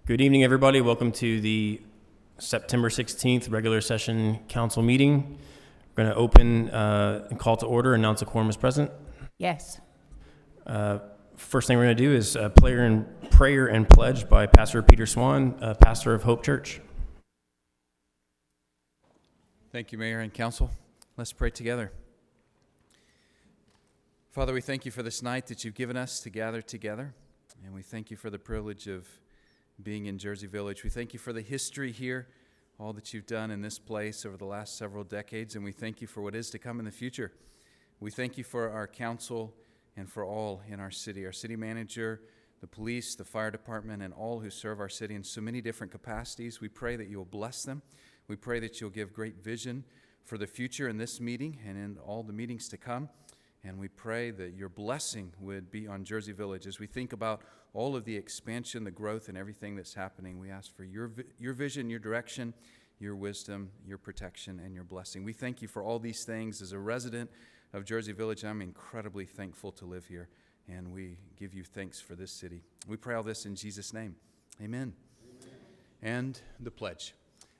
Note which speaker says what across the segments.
Speaker 1: Good evening, everybody. Welcome to the September 16th regular session council meeting. We're going to open and call to order, announce a quorum is present.
Speaker 2: Yes.
Speaker 1: First thing we're going to do is prayer and pledge by Pastor Peter Swan, pastor of Hope Church.
Speaker 3: Thank you, Mayor and Council. Let's pray together. Father, we thank you for this night that you've given us to gather together, and we thank you for the privilege of being in Jersey Village. We thank you for the history here, all that you've done in this place over the last several decades, and we thank you for what is to come in the future. We thank you for our council and for all in our city manager, the police, the fire department, and all who serve our city in so many different capacities. We pray that you'll bless them. We pray that you'll give great vision for the future in this meeting and in all the meetings to come. And we pray that your blessing would be on Jersey Village. As we think about all of the expansion, the growth, and everything that's happening, we ask for your vision, your direction, your wisdom, your protection, and your blessing. We thank you for all these things. As a resident of Jersey Village, I'm incredibly thankful to live here, and we give you thanks for this city. We pray all this in Jesus' name. Amen. And the pledge.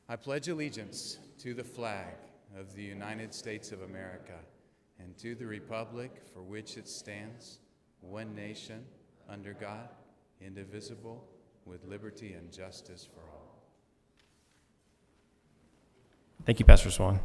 Speaker 3: I pledge allegiance to the flag of the United States of America and to the republic for which it stands, one nation, under God, indivisible, with liberty and justice for all.
Speaker 1: Thank you, Pastor Swan.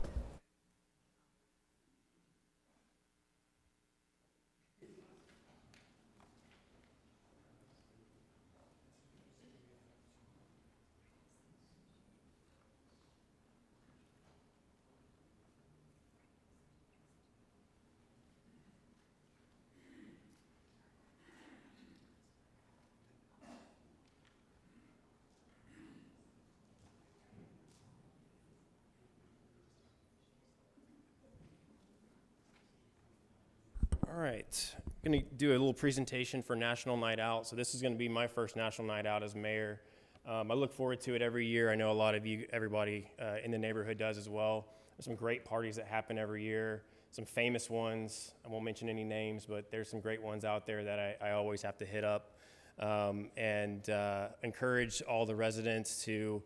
Speaker 1: All right, I'm going to do a little presentation for National Night Out. So this is going to be my first National Night Out as mayor. I look forward to it every year. I know a lot of you, everybody in the neighborhood does as well. There's some great parties that happen every year, some famous ones. I won't mention any names, but there's some great ones out there that I always have to hit up and encourage all the residents to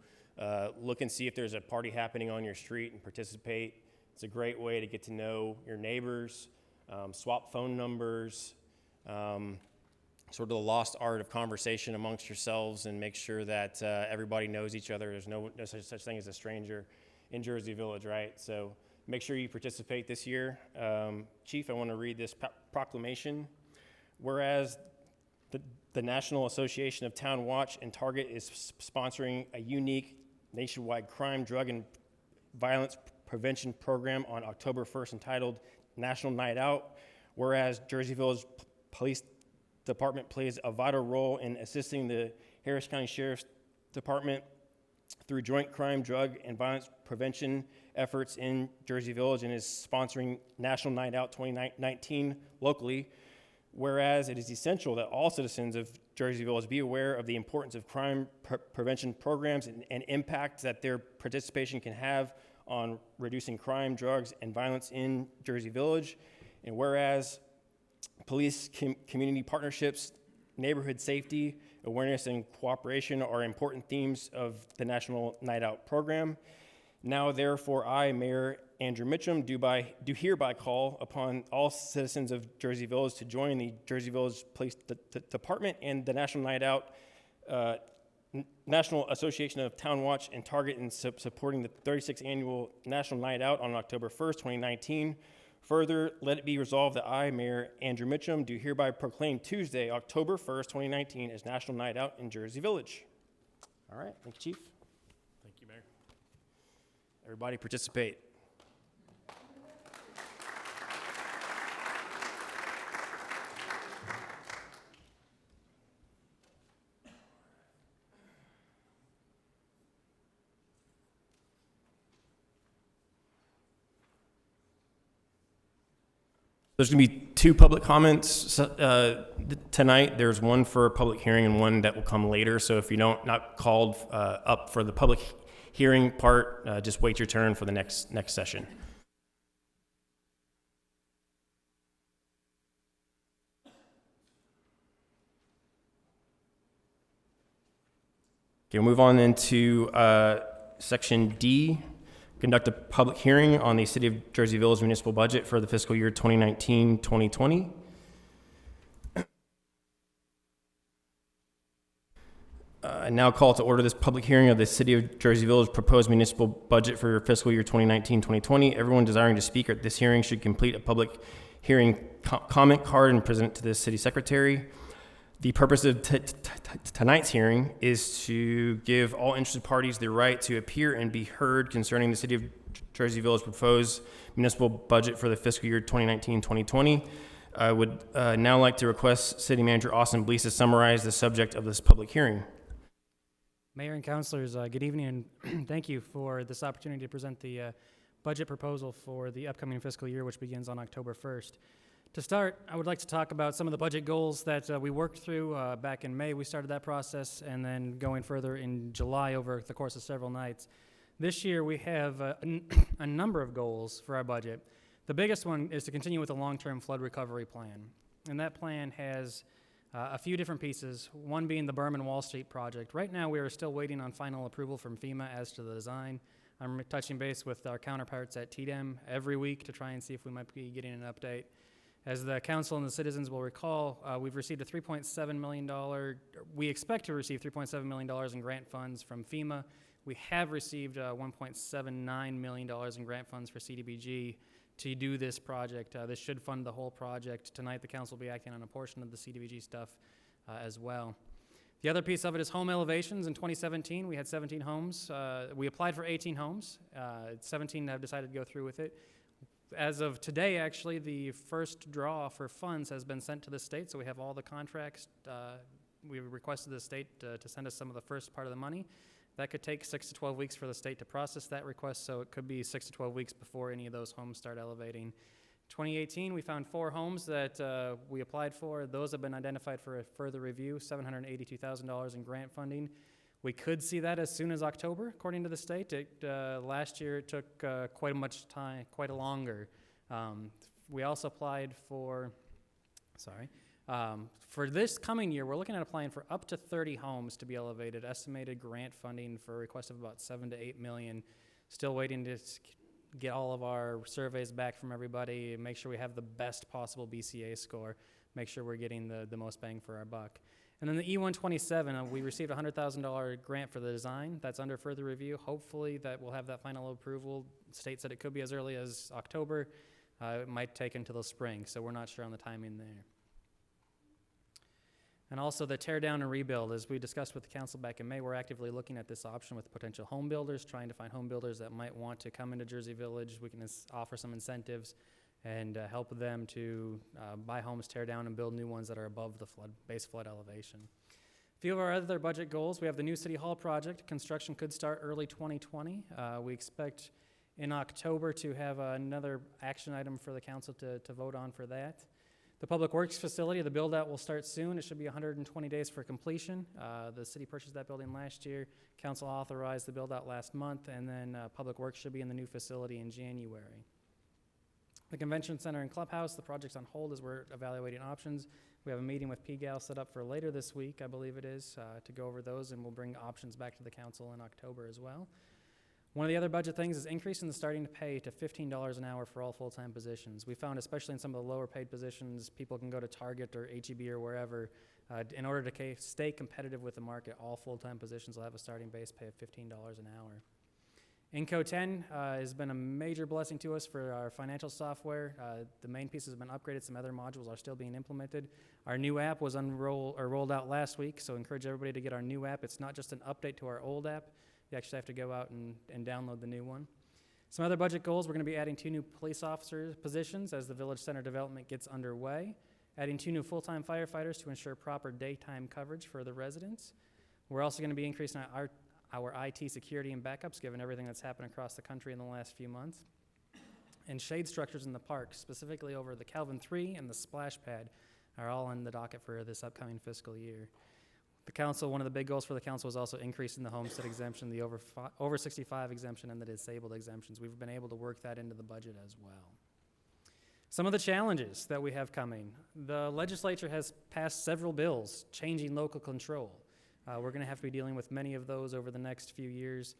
Speaker 1: look and see if there's a party happening on your street and participate. It's a great way to get to know your neighbors. Swap phone numbers, sort of the lost art of conversation amongst yourselves, and make sure that everybody knows each other. There's no such thing as a stranger in Jersey Village, right? So make sure you participate this year. Chief, I want to read this proclamation. Whereas the National Association of Town Watch and Target is sponsoring a unique nationwide crime, drug, and violence prevention program on October 1st entitled National Night Out, whereas Jersey Village Police Department plays a vital role in assisting the Harris County Sheriff's Department through joint crime, drug, and violence prevention efforts in Jersey Village and is sponsoring National Night Out 2019 locally, whereas it is essential that all citizens of Jersey Village be aware of the importance of crime prevention programs and impact that their participation can have on reducing crime, drugs, and violence in Jersey Village. And whereas police community partnerships, neighborhood safety, awareness, and cooperation are important themes of the National Night Out program. Now, therefore, I, Mayor Andrew Mitchum, do hereby call upon all citizens of Jersey Village to join the Jersey Village Police Department and the National Night Out National Association of Town Watch and Target in supporting the 36th Annual National Night Out on October 1st, 2019. Further, let it be resolved that I, Mayor Andrew Mitchum, do hereby proclaim Tuesday, October 1st, 2019 as National Night Out in Jersey Village. All right, thank you, Chief. Thank you, Mayor. Everybody participate. There's going to be two public comments tonight. There's one for a public hearing and one that will come later. So if you not called up for the public hearing part, just wait your turn for the next session. Okay, we'll move on into Section D, conduct a public hearing on the City of Jersey Village municipal budget for the fiscal year 2019-2020. Now call to order this public hearing of the City of Jersey Village proposed municipal budget for fiscal year 2019-2020. Everyone desiring to speak at this hearing should complete a public hearing comment card and present it to the city secretary. The purpose of tonight's hearing is to give all interested parties the right to appear and be heard concerning the City of Jersey Village proposed municipal budget for the fiscal year 2019-2020. I would now like to request City Manager Austin Blease to summarize the subject of this public hearing.
Speaker 2: Mayor and councilors, good evening, and thank you for this opportunity to present the budget proposal for the upcoming fiscal year, which begins on October 1st. To start, I would like to talk about some of the budget goals that we worked through back in May. We started that process, and then going further in July over the course of several nights. This year, we have a number of goals for our budget. The biggest one is to continue with the long-term flood recovery plan, and that plan has a few different pieces, one being the Berman Wall Street project. Right now, we are still waiting on final approval from FEMA as to the design. I'm touching base with our counterparts at TDEM every week to try and see if we might be getting an update. As the council and the citizens will recall, we've received a $3.7 million, we expect to receive $3.7 million in grant funds from FEMA. We have received $1.79 million in grant funds for CDBG to do this project. This should fund the whole project. Tonight, the council will be acting on a portion of the CDBG stuff as well. The other piece of it is home elevations. In 2017, we had 17 homes. We applied for 18 homes. 17 have decided to go through with it. As of today, actually, the first draw for funds has been sent to the state, so we have all the contracts. We requested the state to send us some of the first part of the money. That could take 6 to 12 weeks for the state to process that request, so it could be 6 to 12 weeks before any of those homes start elevating. 2018, we found 4 homes that we applied for. Those have been identified for a further review, $782,000 in grant funding. We could see that as soon as October, according to the state. Last year, it took quite a longer. We also applied for this coming year, we're looking at applying for up to 30 homes to be elevated, estimated grant funding for a request of about $7 to $8 million. Still waiting to get all of our surveys back from everybody, make sure we have the best possible BCA score, make sure we're getting the most bang for our buck. And then the E127, we received a $100,000 grant for the design. That's under further review. Hopefully that will have that final approval. The state said it could be as early as October. It might take until the spring, so we're not sure on the timing there. And also the tear down and rebuild. As we discussed with the council back in May, we're actively looking at this option with potential home builders, trying to find home builders that might want to come into Jersey Village. We can offer some incentives and help them to buy homes, tear down, and build new ones that are above the base flood elevation. A few of our other budget goals, we have the new City Hall project. Construction could start early 2020. We expect in October to have another action item for the council to vote on for that. The Public Works facility, the build-out will start soon. It should be 120 days for completion. The city purchased that building last year. Council authorized the build-out last month, and then Public Works should be in the new facility in January. The Convention Center and Clubhouse, the project's on hold as we're evaluating options. We have a meeting with PGAL set up for later this week, I believe it is, to go over those, and we'll bring options back to the council in October as well. One of the other budget things is increasing the starting pay to $15 an hour for all full-time positions. We found, especially in some of the lower paid positions, people can go to Target or H-E-B or wherever. In order to stay competitive with the market, all full-time positions will have a starting base pay of $15 an hour. Inco 10 has been a major blessing to us for our financial software. The main pieces have been upgraded. Some other modules are still being implemented. Our new app was rolled out last week, so encourage everybody to get our new app. It's not just an update to our old app. You actually have to go out and download the new one. Some other budget goals, we're going to be adding 2 new police officer positions as the Village Center development gets underway, adding 2 new full-time firefighters to ensure proper daytime coverage for the residents. We're also going to be increasing our IT security and backups, given everything that's happened across the country in the last few months. And shade structures in the park, specifically over the Calvin 3 and the splash pad, are all on the docket for this upcoming fiscal year. The council, one of the big goals for the council is also increasing the homestead exemption, the over 65 exemption, and the disabled exemptions. We've been able to work that into the budget as well. Some of the challenges that we have coming. The legislature has passed several bills changing local control. We're going to have to be dealing with many of those over the next few years.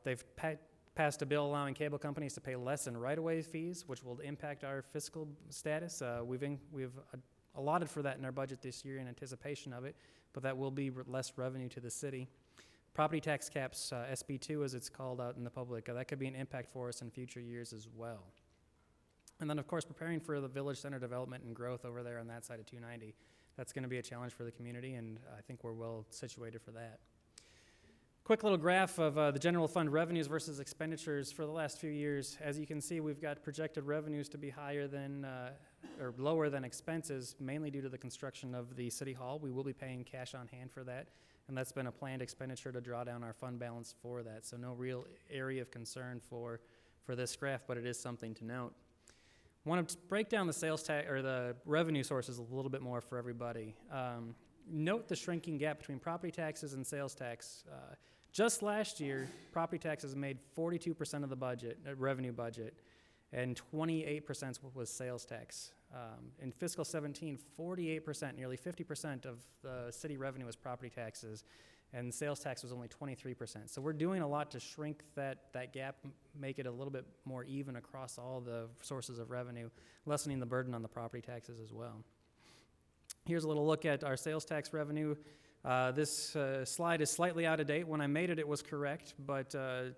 Speaker 2: They've passed a bill allowing cable companies to pay less in right-of-way fees, which will impact our fiscal status. We've allotted for that in our budget this year in anticipation of it, but that will be less revenue to the city. Property tax caps, SB2 as it's called out in the public, that could be an impact for us in future years as well. And then, of course, preparing for the village center development and growth over there on that side of 290. That's going to be a challenge for the community, and I think we're well situated for that. Quick little graph of the general fund revenues versus expenditures for the last few years. As you can see, we've got projected revenues to be higher than, or lower than expenses, mainly due to the construction of the city hall. We will be paying cash on hand for that, and that's been a planned expenditure to draw down our fund balance for that. So no real area of concern for this graph, but it is something to note. Want to break down the sales tax or the revenue sources a little bit more for everybody. Note the shrinking gap between property taxes and sales tax. Just last year, property taxes made 42% of the budget, revenue budget, and 28% was sales tax. In fiscal 17, 48%, nearly 50% of the city revenue was property taxes, and sales tax was only 23%. So we're doing a lot to shrink that gap, make it a little bit more even across all the sources of revenue, lessening the burden on the property taxes as well. Here's a little look at our sales tax revenue. This slide is slightly out of date. When I made it, it was correct, but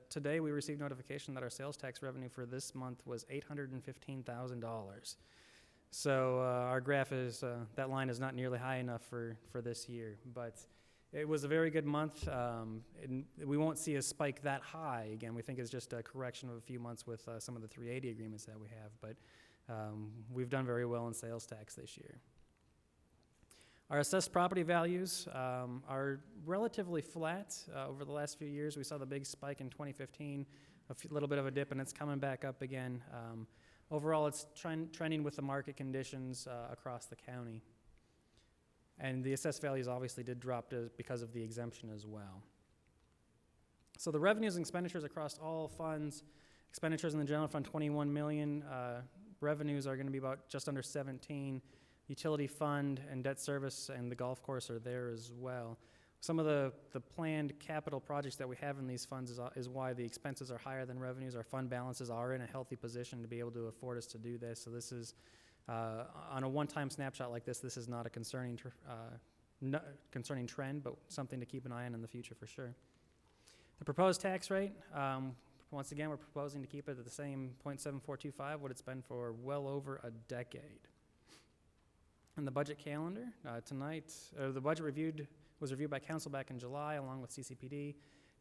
Speaker 2: today we received notification that our sales tax revenue for this month was $815,000. So our graph is, that line is not nearly high enough for this year, but it was a very good month. And we won't see a spike that high again. We think it's just a correction of a few months with some of the 380 agreements that we have, but we've done very well in sales tax this year. Our assessed property values are relatively flat over the last few years. We saw the big spike in 2015, little bit of a dip, and it's coming back up again. Overall, it's trending with the market conditions across the county. And the assessed values obviously did drop because of the exemption as well. So the revenues and expenditures across all funds, expenditures in the general fund, 21 million. Revenues are going to be about just under 17. Utility fund and debt service and the golf course are there as well. Some of the planned capital projects that we have in these funds is why the expenses are higher than revenues. Our fund balances are in a healthy position to be able to afford us to do this. So this is, on a one-time snapshot like this is not a concerning trend, but something to keep an eye on in the future for sure. The proposed tax rate, once again, we're proposing to keep it at the same 0.7425, what it's been for well over a decade. And the budget calendar, tonight, the budget was reviewed by council back in July along with CCPD.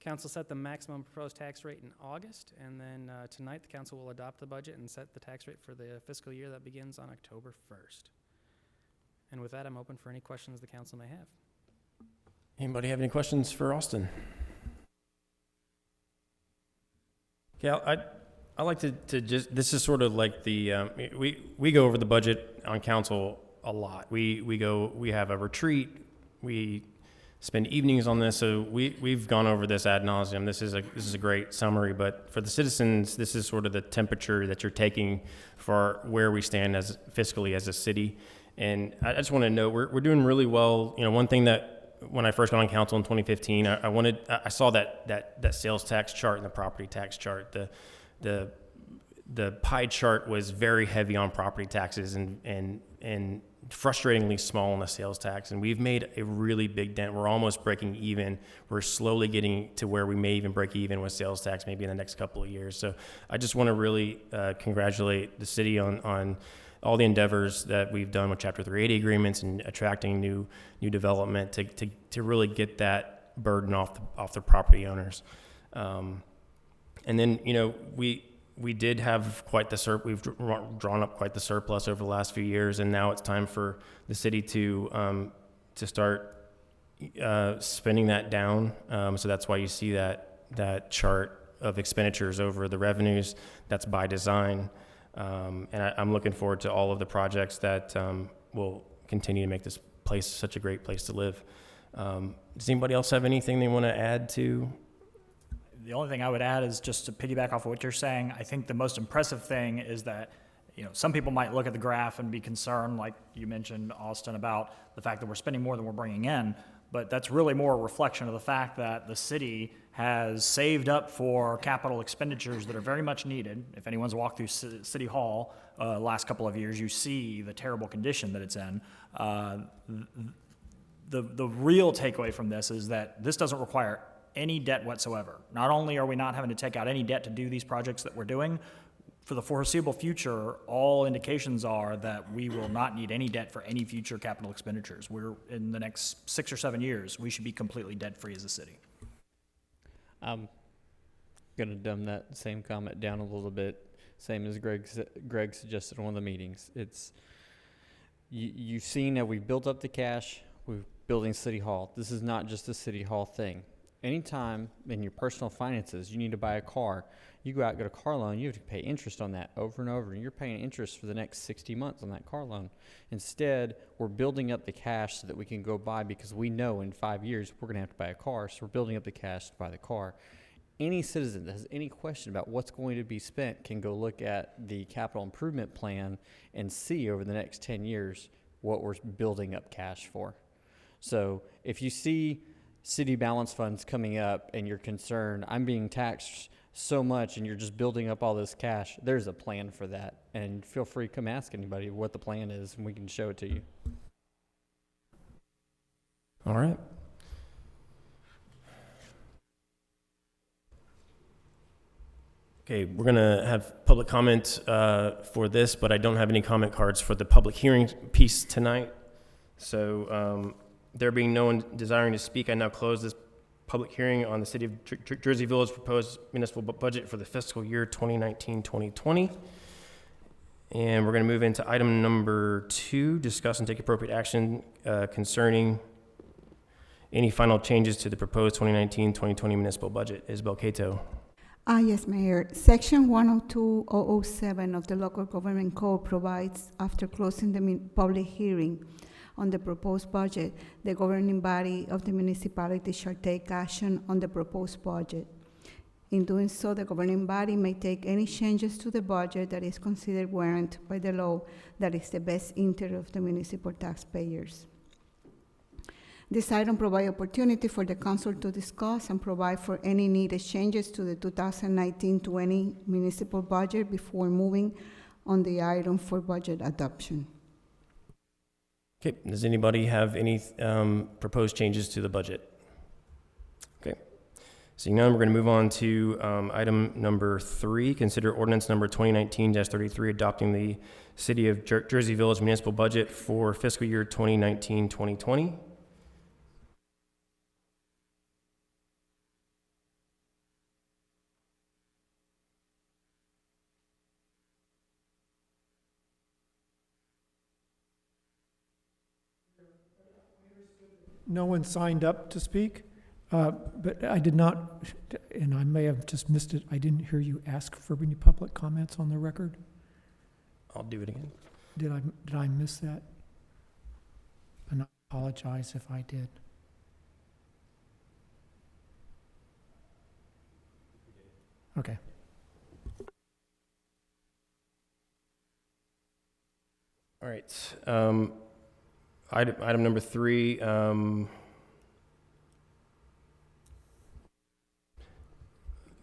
Speaker 2: Council set the maximum proposed tax rate in August, and then tonight the council will adopt the budget and set the tax rate for the fiscal year that begins on October 1st. And with that, I'm open for any questions the council may have.
Speaker 1: Anybody have any questions for Austin? Okay, I like to just, this is sort of like the, we go over the budget on council a lot. We have a retreat, we spend evenings on this, so we've gone over this ad nauseum. This is a great summary, but for the citizens, this is sort of the temperature that you're taking for where we stand as fiscally as a city. And I just want to note we're doing really well. You know, one thing that when I first got on council in 2015, I saw that sales tax chart and the property tax chart. The pie chart was very heavy on property taxes and frustratingly small on the sales tax, and we've made a really big dent. We're almost breaking even. We're slowly getting to where we may even break even with sales tax maybe in the next couple of years. So I just want to really congratulate the city on all the endeavors that we've done with Chapter 380 agreements and attracting new development to really get that burden off the property owners. And then, you know, we did have quite the we've drawn up quite the surplus over the last few years, and now it's time for the city to start spending that down. So that's why you see that chart of expenditures over the revenues. That's by design, and I'm looking forward to all of the projects that will continue to make this place such a great place to live. Does anybody else have anything they want to add to?
Speaker 4: The only thing I would add is just to piggyback off of what you're saying. I think the most impressive thing is that, you know, some people might look at the graph and be concerned, like you mentioned, Austin, about the fact that we're spending more than we're bringing in. But that's really more a reflection of the fact that the city has saved up for capital expenditures that are very much needed. If anyone's walked through City Hall last couple of years, you see the terrible condition that it's in. The real takeaway from this is that this doesn't require any debt whatsoever. Not only are we not having to take out any debt to do these projects that we're doing, for the foreseeable future, all indications are that we will not need any debt for any future capital expenditures. We're, in the next 6 or 7 years, we should be completely debt-free as a city.
Speaker 5: I'm gonna dumb that same comment down a little bit, same as Greg suggested in one of the meetings. It's, you've seen that we've built up the cash, we're building City Hall. This is not just a City Hall thing. Anytime in your personal finances you need to buy a car, you go out and get a car loan, you have to pay interest on that over and over, and you're paying interest for the next 60 months on that car loan. Instead, we're building up the cash so that we can go buy, because we know in 5 years we're gonna have to buy a car, so we're building up the cash to buy the car. Any citizen that has any question about what's going to be spent can go look at the capital improvement plan and see over the next 10 years what we're building up cash for. So if you see city balance funds coming up and you're concerned, I'm being taxed so much and you're just building up all this cash, there's a plan for that. And feel free to come ask anybody what the plan is and we can show it to you.
Speaker 1: All right. Okay, we're gonna have public comment for this, but I don't have any comment cards for the public hearing piece tonight. So there being no one desiring to speak, I now close this public hearing on the City of Jersey Village proposed municipal budget for the fiscal year 2019-2020. And we're going to move into item number 2, discuss and take appropriate action concerning any final changes to the proposed 2019-2020 municipal budget. Isabel Cato.
Speaker 6: Yes, Mayor. Section 102.007 of the Local Government Code provides, after closing the public hearing on the proposed budget, the governing body of the municipality shall take action on the proposed budget. In doing so, the governing body may take any changes to the budget that is considered warranted by the law that is the best interest of the municipal taxpayers. This item provides opportunity for the council to discuss and provide for any needed changes to the 2019-20 municipal budget before moving on the item for budget adoption.
Speaker 1: Okay, does anybody have any proposed changes to the budget? Okay, seeing none, we're going to move on to item number 3, consider ordinance number 2019-33, adopting the City of Jersey Village municipal budget for fiscal year 2019-2020.
Speaker 7: No one signed up to speak, but I did not, and I may have just missed it, I didn't hear you ask for any public comments on the record.
Speaker 1: I'll do it again.
Speaker 7: Did I miss that? And I apologize if I did. Okay.
Speaker 1: All right. Item number 3,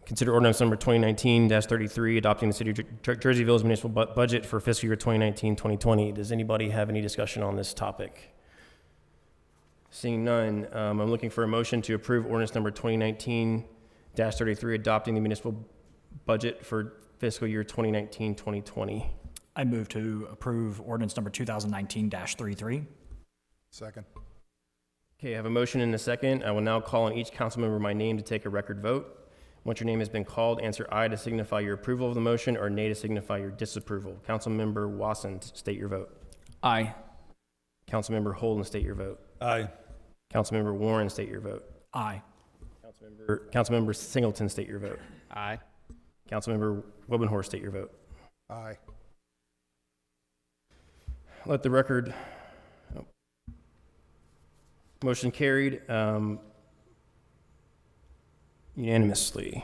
Speaker 1: consider ordinance number 2019-33, adopting the City of Jersey Village municipal budget for fiscal year 2019-2020. Does anybody have any discussion on this topic? Seeing none, I'm looking for a motion to approve ordinance number 2019-33, adopting the municipal budget for fiscal year 2019-2020.
Speaker 4: I move to approve ordinance number 2019-33.
Speaker 8: Second.
Speaker 1: Okay, I have a motion and a second. I will now call on each council member by name to take a record vote. Once your name has been called, answer aye to signify your approval of the motion, or nay to signify your disapproval. Councilmember Wasson, state your vote.
Speaker 5: Aye.
Speaker 1: Councilmember Holden, state your vote.
Speaker 8: Aye.
Speaker 1: Councilmember Warren, state your vote.
Speaker 4: Aye.
Speaker 1: Councilmember Singleton, state your vote.
Speaker 5: Aye.
Speaker 1: Councilmember Wilbenhorst, state your vote.
Speaker 8: Aye.
Speaker 1: Let the record. Motion carried unanimously.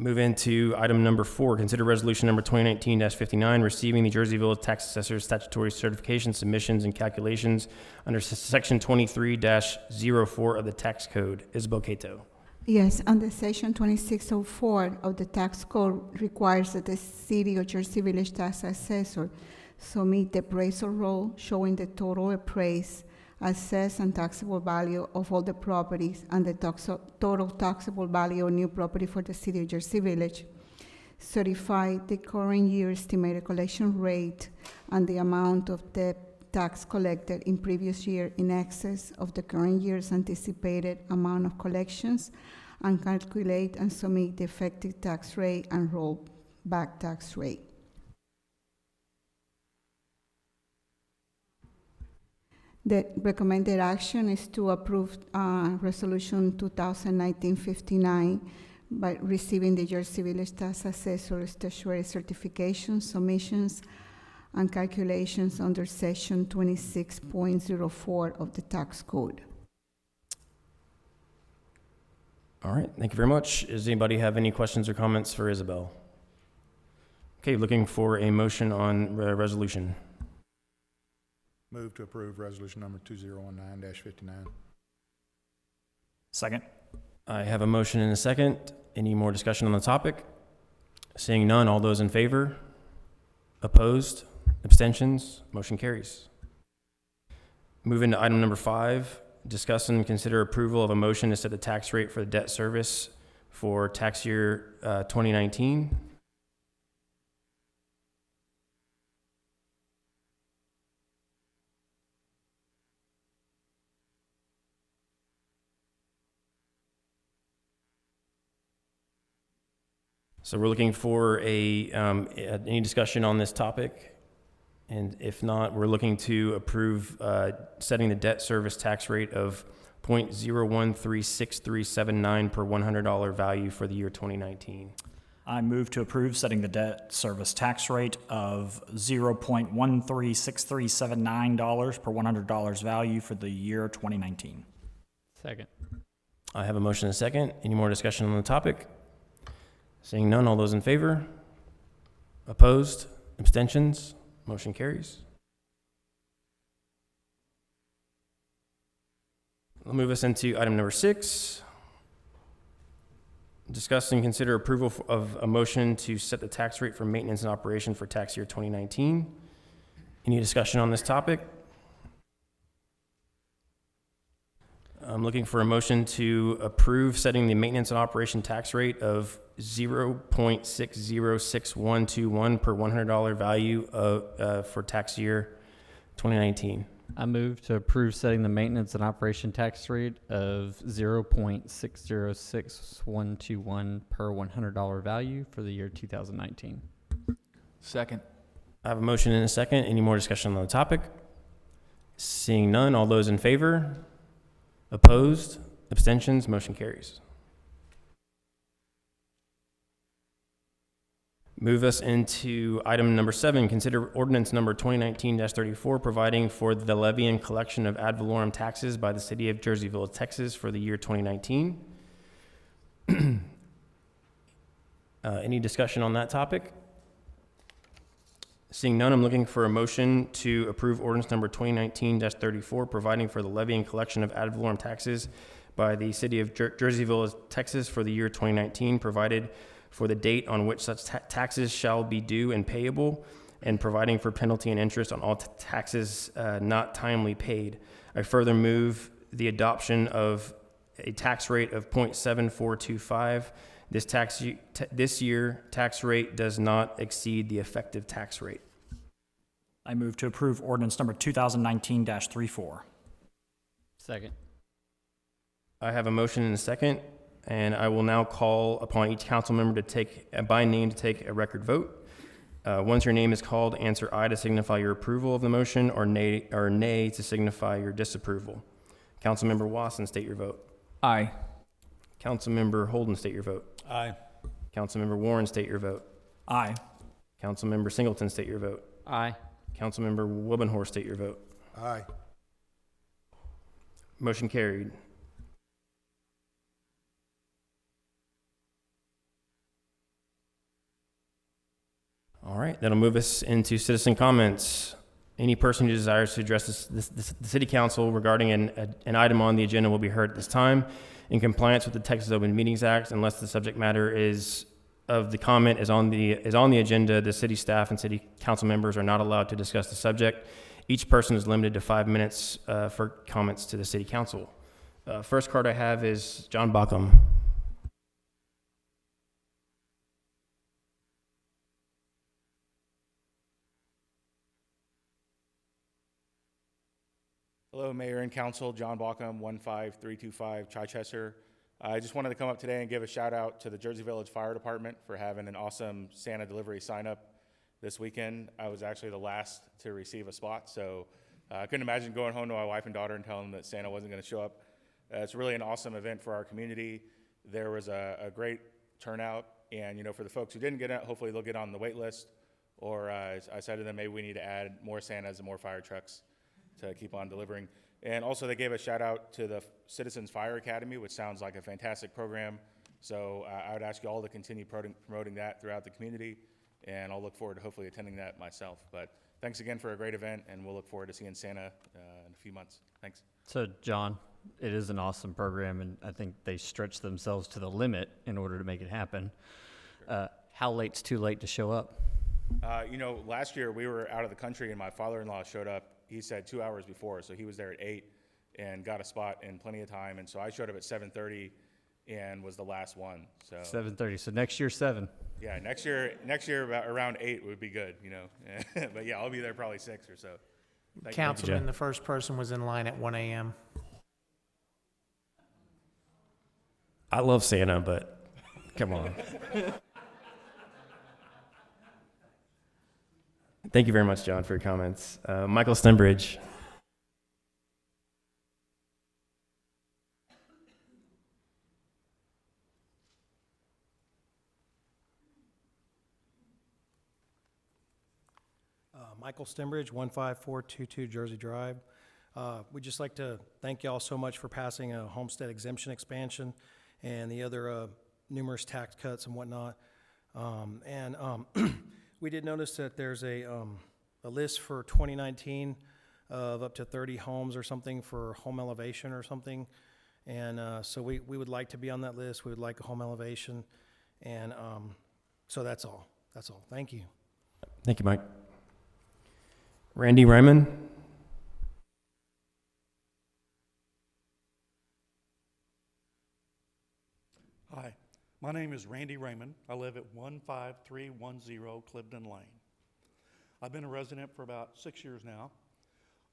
Speaker 1: Move into item number 4, consider resolution number 2019-59, receiving the Jersey Village Tax Assessor's statutory certification, submissions, and calculations under section 23-04 of the tax code. Isabel Cato.
Speaker 6: Yes, under section 2604 of the tax code requires that the city of Jersey Village tax assessor submit the appraisal roll showing the total appraised, assessed, and taxable value of all the properties and the total taxable value of new property for the city of Jersey Village. Certify the current year estimated collection rate and the amount of the tax collected in previous year in excess of the current year's anticipated amount of collections, and calculate and submit the effective tax rate and rollback tax rate. The recommended action is to approve Resolution 2019-59 by receiving the Jersey Village Tax Assessor's statutory certifications, submissions, and calculations under section 26.04 of the tax code.
Speaker 1: All right, thank you very much. Does anybody have any questions or comments for Isabel? Okay, looking for a motion on resolution.
Speaker 8: Move to approve resolution number 2019-59.
Speaker 4: Second.
Speaker 1: I have a motion and a second. Any more discussion on the topic? Seeing none, all those in favor? Opposed? Abstentions? Motion carries. Moving to item number 5, discuss and consider approval of a motion to set the tax rate for the debt service for tax year 2019. So we're looking for any discussion on this topic? And if not, we're looking to approve setting the debt service tax rate of 0.01363379 per $100 value for the year 2019.
Speaker 4: I move to approve setting the debt service tax rate of $0.136379 per $100 value for the year 2019.
Speaker 5: Second.
Speaker 1: I have a motion and a second. Any more discussion on the topic? Seeing none, all those in favor? Opposed? Abstentions? Motion carries. I'll move us into item number 6. Discuss and consider approval of a motion to set the tax rate for maintenance and operation for tax year 2019. Any discussion on this topic? I'm looking for a motion to approve setting the maintenance and operation tax rate of 0.606121 per $100 value for tax year 2019.
Speaker 5: I move to approve setting the maintenance and operation tax rate of 0.606121 per $100 value for the year 2019.
Speaker 3: Second.
Speaker 1: I have a motion and a second. Any more discussion on the topic? Seeing none, all those in favor? Opposed? Abstentions? Motion carries. Move us into item number 7, consider ordinance number 2019-34, providing for the levy and collection of ad valorem taxes by the city of Jerseyville, Texas for the year 2019. Any discussion on that topic? Seeing none, I'm looking for a motion to approve ordinance number 2019-34, providing for the levy and collection of ad valorem taxes by the city of Jerseyville, Texas for the year 2019, provided for the date on which such taxes shall be due and payable, and providing for penalty and interest on all taxes not timely paid. I further move the adoption of a tax rate of 0.7425. This year tax rate does not exceed the effective tax rate.
Speaker 4: I move to approve ordinance number 2019-34.
Speaker 5: Second.
Speaker 1: I have a motion and a second, and I will now call upon each council member to take, by name, to take a record vote. Once your name is called, answer aye to signify your approval of the motion, or nay to signify your disapproval. Councilmember Wasson, state your vote.
Speaker 3: Aye.
Speaker 1: Councilmember Holden, state your vote.
Speaker 8: Aye.
Speaker 1: Councilmember Warren, state your vote.
Speaker 4: Aye.
Speaker 1: Councilmember Singleton, state your vote.
Speaker 5: Aye.
Speaker 1: Councilmember Wilbenhorst, state your vote.
Speaker 8: Aye.
Speaker 1: Motion carried. right, that'll move us into citizen comments. Any person who desires to address the city council regarding an item on the agenda will be heard at this time in compliance with the Texas Open Meetings Act, unless the subject matter of the comment is on the agenda. The city staff and city council members are not allowed to discuss the subject. Each person is limited to 5 minutes for comments to the city council. First card I have is John Bockham.
Speaker 9: Hello, Mayor and Council. John Bockham, 15325 Chichester. I just wanted to come up today and give a shout out to the Jersey Village Fire Department for having an awesome Santa delivery sign up this weekend. I was actually the last to receive a spot, so I couldn't imagine going home to my wife and daughter and telling them that Santa wasn't going to show up. It's really an awesome event for our community. There was a great turnout, and for the folks who didn't get it, hopefully they'll get on the wait list. Or I said to them, maybe we need to add more Santas and more fire trucks to keep on delivering. And also they gave a shout out to the Citizens Fire Academy, which sounds like a fantastic program. So I would ask you all to continue promoting that throughout the community, and I'll look forward to hopefully attending that myself. But thanks again for a great event, and we'll look forward to seeing Santa in a few months. Thanks.
Speaker 5: So, John, it is an awesome program, and I think they stretch themselves to the limit in order to make it happen. How late's too late to show up?
Speaker 9: Last year we were out of the country, and my father-in-law showed up. He said 2 hours before, so he was there at 8 and got a spot in plenty of time. And so I showed up at 7:30 and was the last one. So
Speaker 5: 7:30. So next year, 7.
Speaker 9: yeah, next year about around 8 would be good, But yeah, I'll be there probably 6 or so. Thank you.
Speaker 10: Councilman, the first person was in line at 1 a.m.
Speaker 1: I love Santa, but come on. Thank you very much, John, for your comments. Michael Stenbridge.
Speaker 11: Michael Stenbridge, 15422 Jersey Drive. We'd just like to thank y'all so much for passing a homestead exemption expansion and the other numerous tax cuts and whatnot. We did notice that there's a list for 2019 of up to 30 homes or something for home elevation or something. And so we would like to be on that list. We would like a home elevation. And so that's all. That's all. Thank you.
Speaker 1: Thank you, Mike. Randy Ryman.
Speaker 12: Hi, my name is Randy Raymond. I live at 15310 Clifton Lane. I've been a resident for about 6 years now,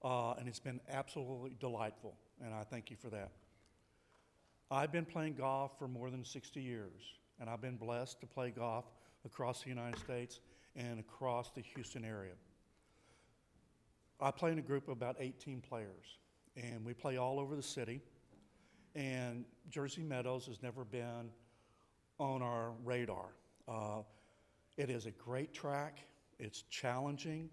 Speaker 12: and it's been absolutely delightful, and I thank you for that. I've been playing golf for more than 60 years, and I've been blessed to play golf across the United States and across the Houston area. I play in a group of about 18 players, and we play all over the city. And Jersey Meadows has never been on our radar. It is a great track. It's challenging,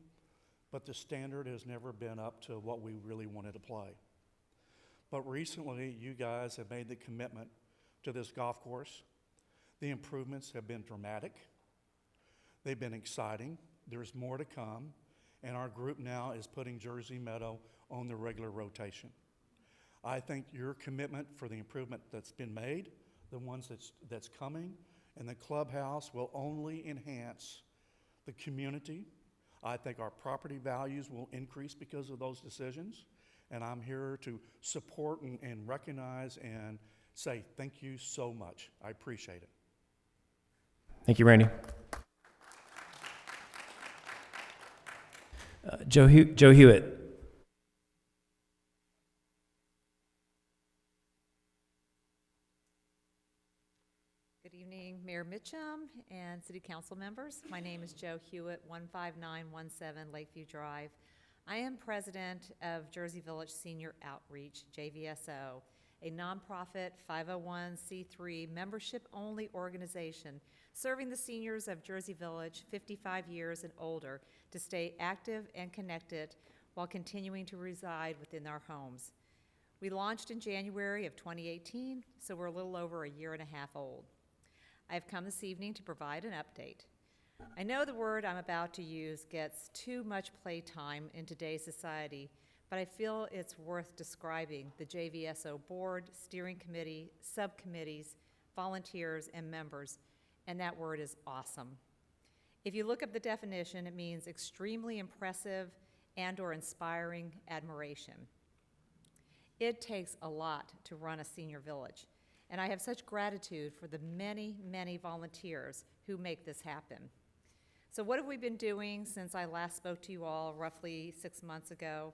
Speaker 12: but the standard has never been up to what we really wanted to play. But recently, you guys have made the commitment to this golf course. The improvements have been dramatic. They've been exciting. There's more to come, and our group now is putting Jersey Meadow on the regular rotation. I think your commitment for the improvement that's been made, the ones that's coming, and the clubhouse will only enhance the community. I think our property values will increase because of those decisions, and I'm here to support and recognize and say thank you so much. I appreciate it.
Speaker 1: Thank you, Randy. Joe Hewitt.
Speaker 13: Good evening, Mayor Mitchum and City Council members. My name is Joe Hewitt, 15917 Lakeview Drive. I am president of Jersey Village Senior Outreach, JVSO, a nonprofit 501c3 membership-only organization serving the seniors of Jersey Village 55 years and older to stay active and connected while continuing to reside within our homes. We launched in January of 2018, so we're a little over a year and a half old. I have come this evening to provide an update. I know the word I'm about to use gets too much playtime in today's society, but I feel it's worth describing the JVSO board, steering committee, subcommittees, volunteers, and members, and that word is awesome. If you look up the definition, it means extremely impressive and/or inspiring admiration. It takes a lot to run a senior village, and I have such gratitude for the many, many volunteers who make this happen. So what have we been doing since I last spoke to you all roughly 6 months ago?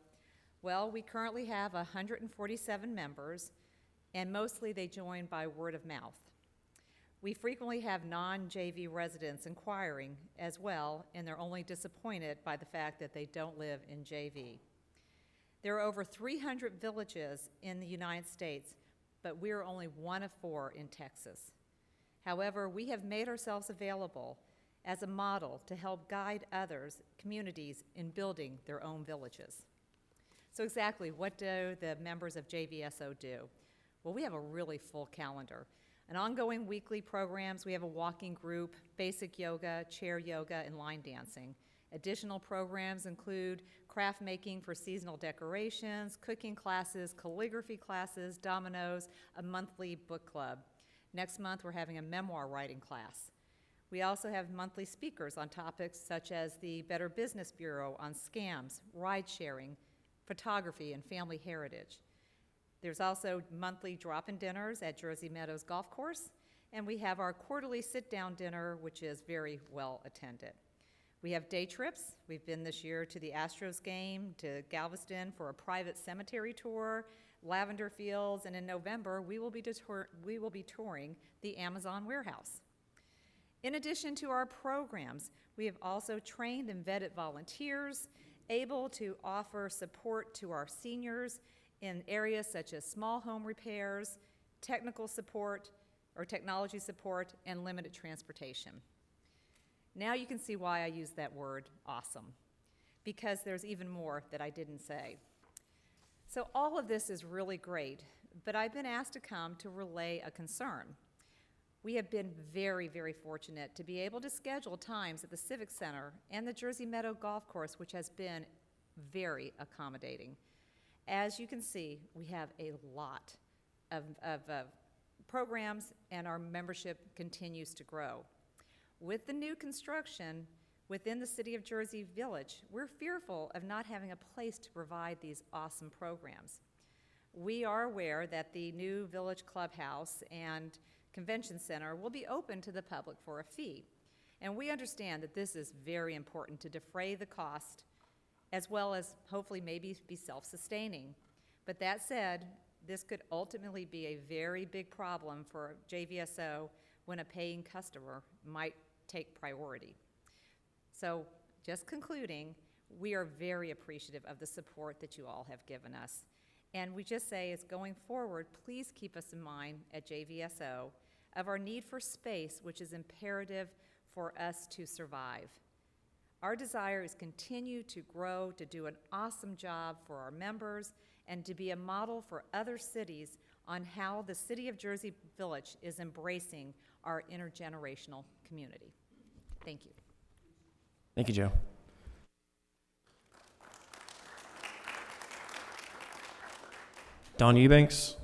Speaker 13: Well, we currently have 147 members, and mostly they join by word of mouth. We frequently have non-JV residents inquiring as well, and they're only disappointed by the fact that they don't live in JV. There are over 300 villages in the United States, but we're only one of 4 in Texas. However, we have made ourselves available as a model to help guide others, communities, in building their own villages. So exactly, what do the members of JVSO do? Well, we have a really full calendar. An ongoing weekly programs, we have a walking group, basic yoga, chair yoga, and line dancing. Additional programs include craft making for seasonal decorations, cooking classes, calligraphy classes, dominoes, a monthly book club. Next month, we're having a memoir writing class. We also have monthly speakers on topics such as the Better Business Bureau on scams, ride sharing, photography, and family heritage. There's also monthly drop-in dinners at Jersey Meadows Golf Course, and we have our quarterly sit-down dinner, which is very well attended. We have day trips. We've been this year to the Astros game, to Galveston for a private cemetery tour, lavender fields, and in November, we will be touring the Amazon warehouse. In addition to our programs, we have also trained and vetted volunteers able to offer support to our seniors in areas such as small home repairs, technical support, or technology support, and limited transportation. Now you can see why I use that word, awesome, because there's even more that I didn't say. So all of this is really great, but I've been asked to come to relay a concern. We have been very, very fortunate to be able to schedule times at the Civic Center and the Jersey Meadow Golf Course, which has been very accommodating. As you can see, we have a lot of programs, and our membership continues to grow. With the new construction within the City of Jersey Village, we're fearful of not having a place to provide these awesome programs. We are aware that the new Village Clubhouse and Convention Center will be open to the public for a fee, and we understand that this is very important to defray the cost as well as hopefully maybe be self-sustaining. But that said, this could ultimately be a very big problem for JVSO when a paying customer might take priority. So just concluding, we are very appreciative of the support that you all have given us. And we just say, as going forward, please keep us in mind at JVSO of our need for space, which is imperative for us to survive. Our desire is continue to grow, to do an awesome job for our members, and to be a model for other cities on how the City of Jersey Village is embracing our intergenerational community. Thank you.
Speaker 1: Thank you, Joe. Don Eubanks.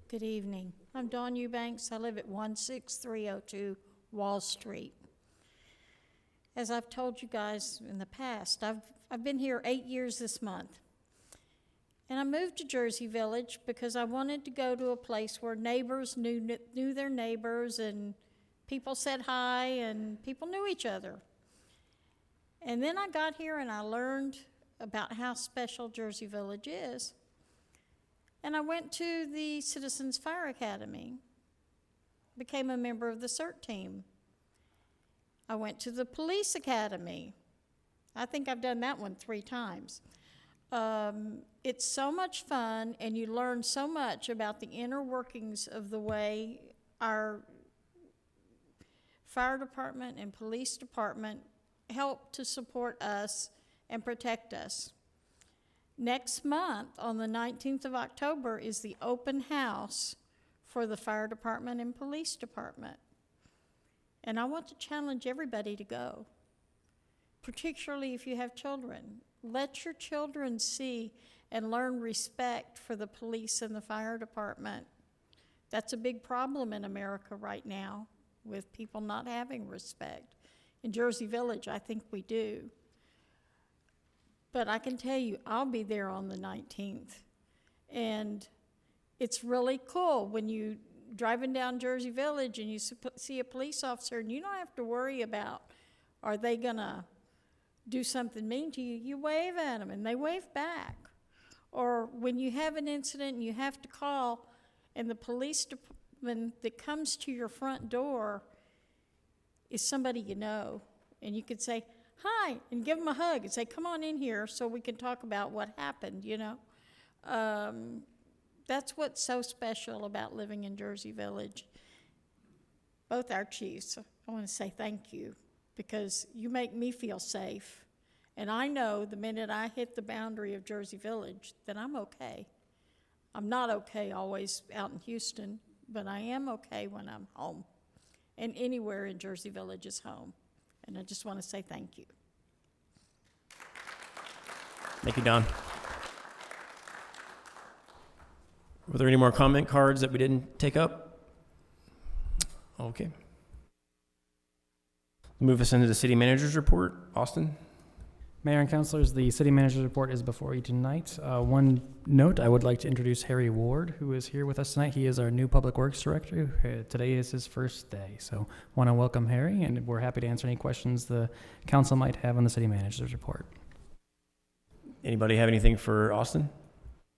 Speaker 14: Good evening. I'm Dawn Eubanks. I live at 16302 Wall Street. As I've told you guys in the past, I've been here 8 years this month. And I moved to Jersey Village because I wanted to go to a place where neighbors knew their neighbors, and people said hi and people knew each other. And then I got here and I learned about how special Jersey Village is. And I went to the Citizens Fire Academy, became a member of the CERT team. I went to the Police Academy. I think I've done that one 3 times. It's so much fun, and you learn so much about the inner workings of the way our fire department and police department help to support us and protect us. Next month, on the 19th of October, is the open house for the fire department and police department. And I want to challenge everybody to go, particularly if you have children. Let your children see and learn respect for the police and the fire department. That's a big problem in America right now, with people not having respect. In Jersey Village, I think we do. But I can tell you, I'll be there on the 19th. And it's really cool when you driving down Jersey Village and you see a police officer and you don't have to worry about, are they gonna do something mean to you? You wave at them and they wave back. Or when you have an incident and you have to call, and the police department that comes to your front door is somebody you know, and you could say, hi, and give them a hug and say, come on in here so we can talk about what happened, you know. That's what's so special about living in Jersey Village. Both our chiefs, I want to say thank you, because you make me feel safe. And I know the minute I hit the boundary of Jersey Village that I'm okay. I'm not okay always out in Houston, but I am okay when I'm home. And anywhere in Jersey Village is home. And I just want to say thank you.
Speaker 1: Thank you, Don. Were there any more comment cards that we didn't take up? Okay. Move us into the city manager's report. Austin?
Speaker 2: Mayor and councilors, the city manager's report is before you tonight. One note, I would like to introduce Harry Ward, who is here with us tonight. He is our new Public Works Director. Today is his first day, so want to welcome Harry, and we're happy to answer any questions the council might have on the city manager's report.
Speaker 1: Anybody have anything for Austin?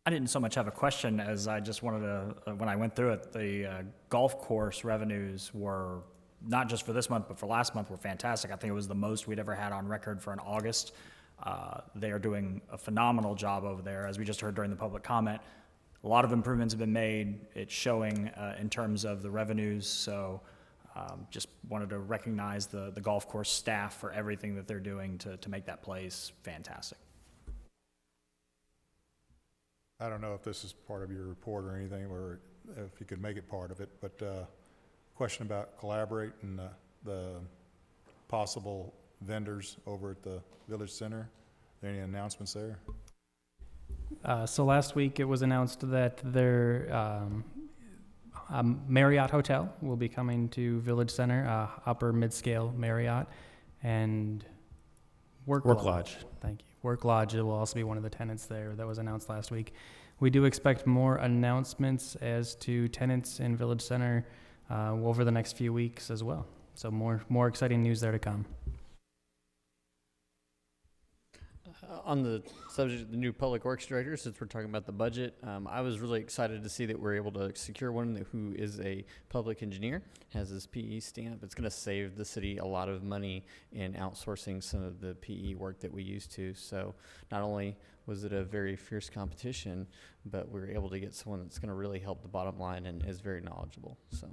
Speaker 4: I didn't so much have a question as I just wanted to, when I went through it, the golf course revenues were, not just for this month, but for last month, were fantastic. I think it was the most we'd ever had on record for an August. They are doing a phenomenal job over there. As we just heard during the public comment, a lot of improvements have been made. It's showing in terms of the revenues. So just wanted to recognize the golf course staff for everything that they're doing to make that place fantastic.
Speaker 8: I don't know if this is part of your report or anything, or if you could make it part of it, but question about Collaborate and the possible vendors over at the Village Center. Are there any announcements there?
Speaker 2: So last week it was announced that their Marriott Hotel will be coming to Village Center, upper mid-scale Marriott, and Work Lodge. Thank you. Work Lodge will also be one of the tenants there that was announced last week. We do expect more announcements as to tenants in Village Center over the next few weeks as well. So more exciting news there to come.
Speaker 5: On the subject of the new Public Works Director, since we're talking about the budget, I was really excited to see that we're able to secure one who is a public engineer, has his PE stamp. It's going to save the city a lot of money in outsourcing some of the PE work that we used to. So not only was it a very fierce competition, but we were able to get someone that's going to really help the bottom line and is very knowledgeable. So.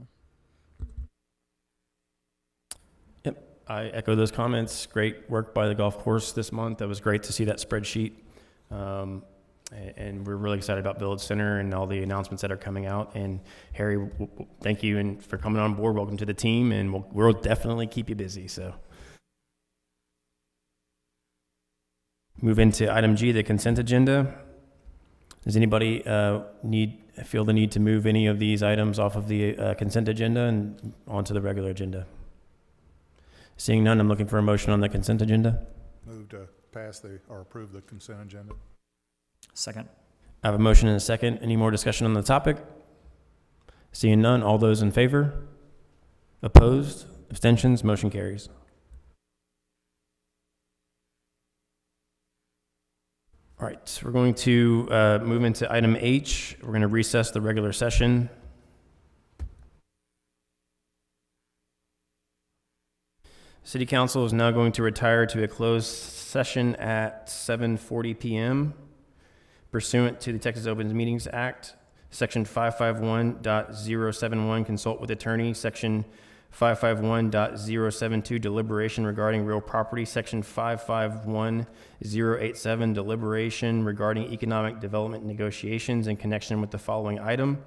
Speaker 1: Yep, I echo those comments. Great work by the golf course this month. It was great to see that spreadsheet. And we're really excited about Village Center and all the announcements that are coming out. And Harry, thank you and for coming on board. Welcome to the team, and we'll definitely keep you busy. So, move into item G, the consent agenda. Does anybody feel the need to move any of these items off of the consent agenda and onto the regular agenda? Seeing none, I'm looking for a motion on the consent agenda.
Speaker 8: Move to pass or approve the consent agenda.
Speaker 4: Second.
Speaker 1: I have a motion and a second. Any more discussion on the topic? Seeing none, all those in favor? Opposed? Abstentions? Motion carries. All right, we're going to move into item H. We're going to recess the regular session. City Council is now going to retire to a closed session at 7:40 p.m. Pursuant to the Texas Open Meetings Act, Section 551.071, consult with attorney. Section 551.072, deliberation regarding real property. Section 551.087, deliberation regarding economic development negotiations in connection with the following item.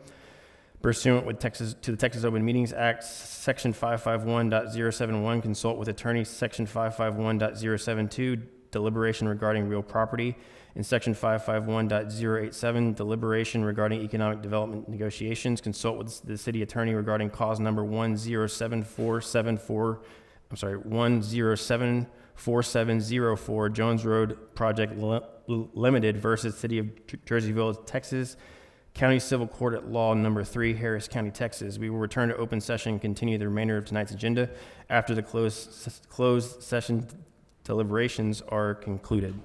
Speaker 1: pursuant to the Texas Open Meetings Act, Section 551.071, consult with attorney, Section 551.072, deliberation regarding real property, and Section 551.087, deliberation regarding economic development negotiations, consult with the city attorney regarding cause number 1074704 Jones Road Project Limited versus City of Jersey Village, Texas, County Civil Court at Law Number 3, Harris County, Texas. We will return to open session and continue the remainder of tonight's agenda after the closed session deliberations are concluded.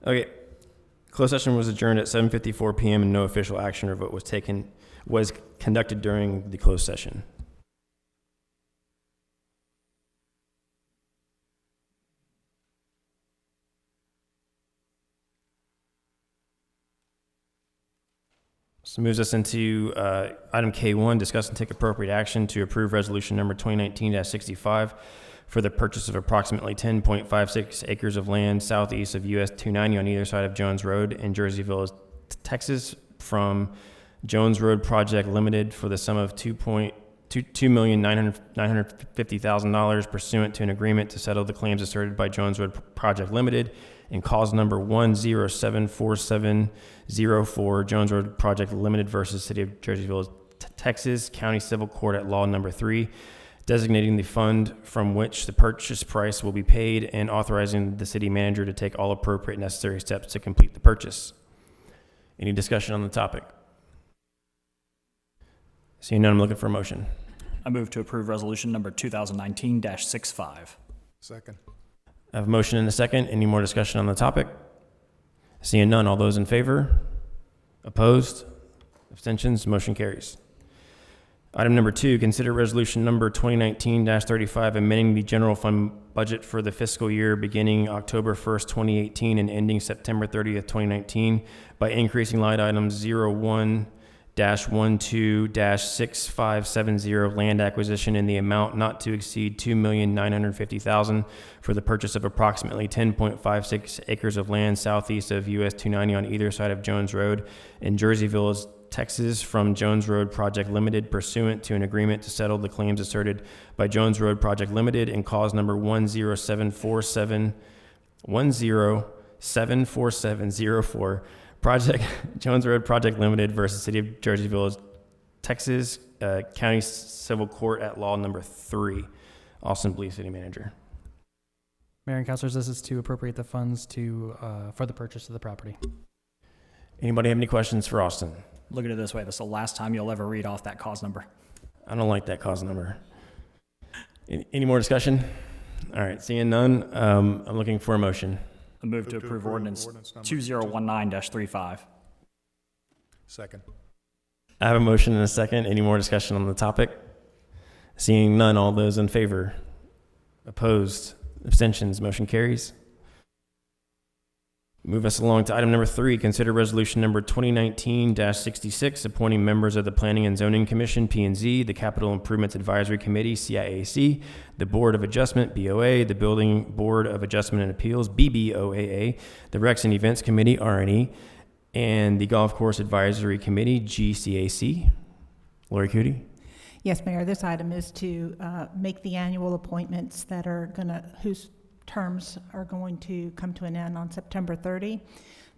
Speaker 1: Okay, closed session was adjourned at 7:54 p.m. and no official action or vote was conducted during the closed session. So moves us into item K1, discuss and take appropriate action to approve resolution number 2019-65 for the purchase of approximately 10.56 acres of land southeast of US 290 on either side of Jones Road in Jersey Village, Texas, from Jones Road Project Limited for the sum of $2,950,000 pursuant to an agreement to settle the claims asserted by Jones Road Project Limited in cause number 1074704, Jones Road Project Limited versus City of Jersey Village, Texas, County Civil Court at Law Number 3, designating the fund from which the purchase price will be paid and authorizing the city manager to take all appropriate necessary steps to complete the purchase. Any discussion on the topic? Seeing none, I'm looking for a motion.
Speaker 4: I move to approve resolution number 2019-65.
Speaker 8: Second.
Speaker 1: I have a motion and a second. Any more discussion on the topic? Seeing none, all those in favor? Opposed? Abstentions? Motion carries. Item number 2, consider resolution number 2019-35, amending the general fund budget for the fiscal year beginning October 1st, 2018 and ending September 30th, 2019 by increasing line items 01-12-6570 land acquisition in the amount not to exceed $2,950,000 for the purchase of approximately 10.56 acres of land southeast of US 290 on either side of Jones Road in Jersey Village, Texas, from Jones Road Project Limited pursuant to an agreement to settle the claims asserted by Jones Road Project Limited in cause number 1074704 Project Jones Road Project Limited versus City of Jersey Village, Texas, County Civil Court at Law Number 3. Austin Blee, City Manager.
Speaker 2: Mayor and councilors, this is to appropriate the funds to, for the purchase of the property.
Speaker 1: Anybody have any questions for Austin?
Speaker 4: Look at it this way, this is the last time you'll ever read off that cause number.
Speaker 1: I don't like that cause number. Any more discussion? All right, seeing none, I'm looking for a motion.
Speaker 4: I move to approve ordinance 2019-35.
Speaker 8: Second.
Speaker 1: I have a motion and a second. Any more discussion on the topic? Seeing none, all those in favor? Opposed? Abstentions? Motion carries. Move us along to item number 3, consider resolution number 2019-66, appointing members of the Planning and Zoning Commission, P&Z, the Capital Improvements Advisory Committee, CIAC, the Board of Adjustment, BOA, the Building Board of Adjustment and Appeals, BBOAA, the Recs and Events Committee, RNE, and the Golf Course Advisory Committee, GCAC. Lori Cootie?
Speaker 15: Yes, Mayor, this item is to make the annual appointments that are whose terms are going to come to an end on September 30.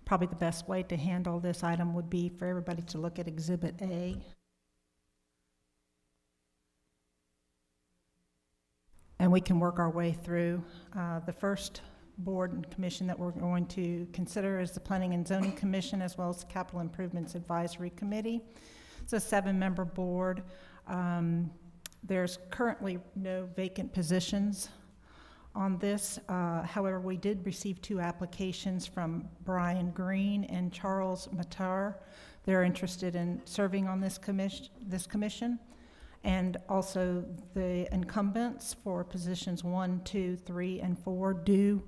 Speaker 15: Probably the best way to handle this item would be for everybody to look at Exhibit A. And we can work our way through. The first board and commission that we're going to consider is the Planning and Zoning Commission, as well as the Capital Improvements Advisory Committee. It's a 7-member board. There's currently no vacant positions on this. However, we did receive 2 applications from Brian Green and Charles Matar. They're interested in serving on this commission. And also the incumbents for positions 1, 2, 3, and 4 do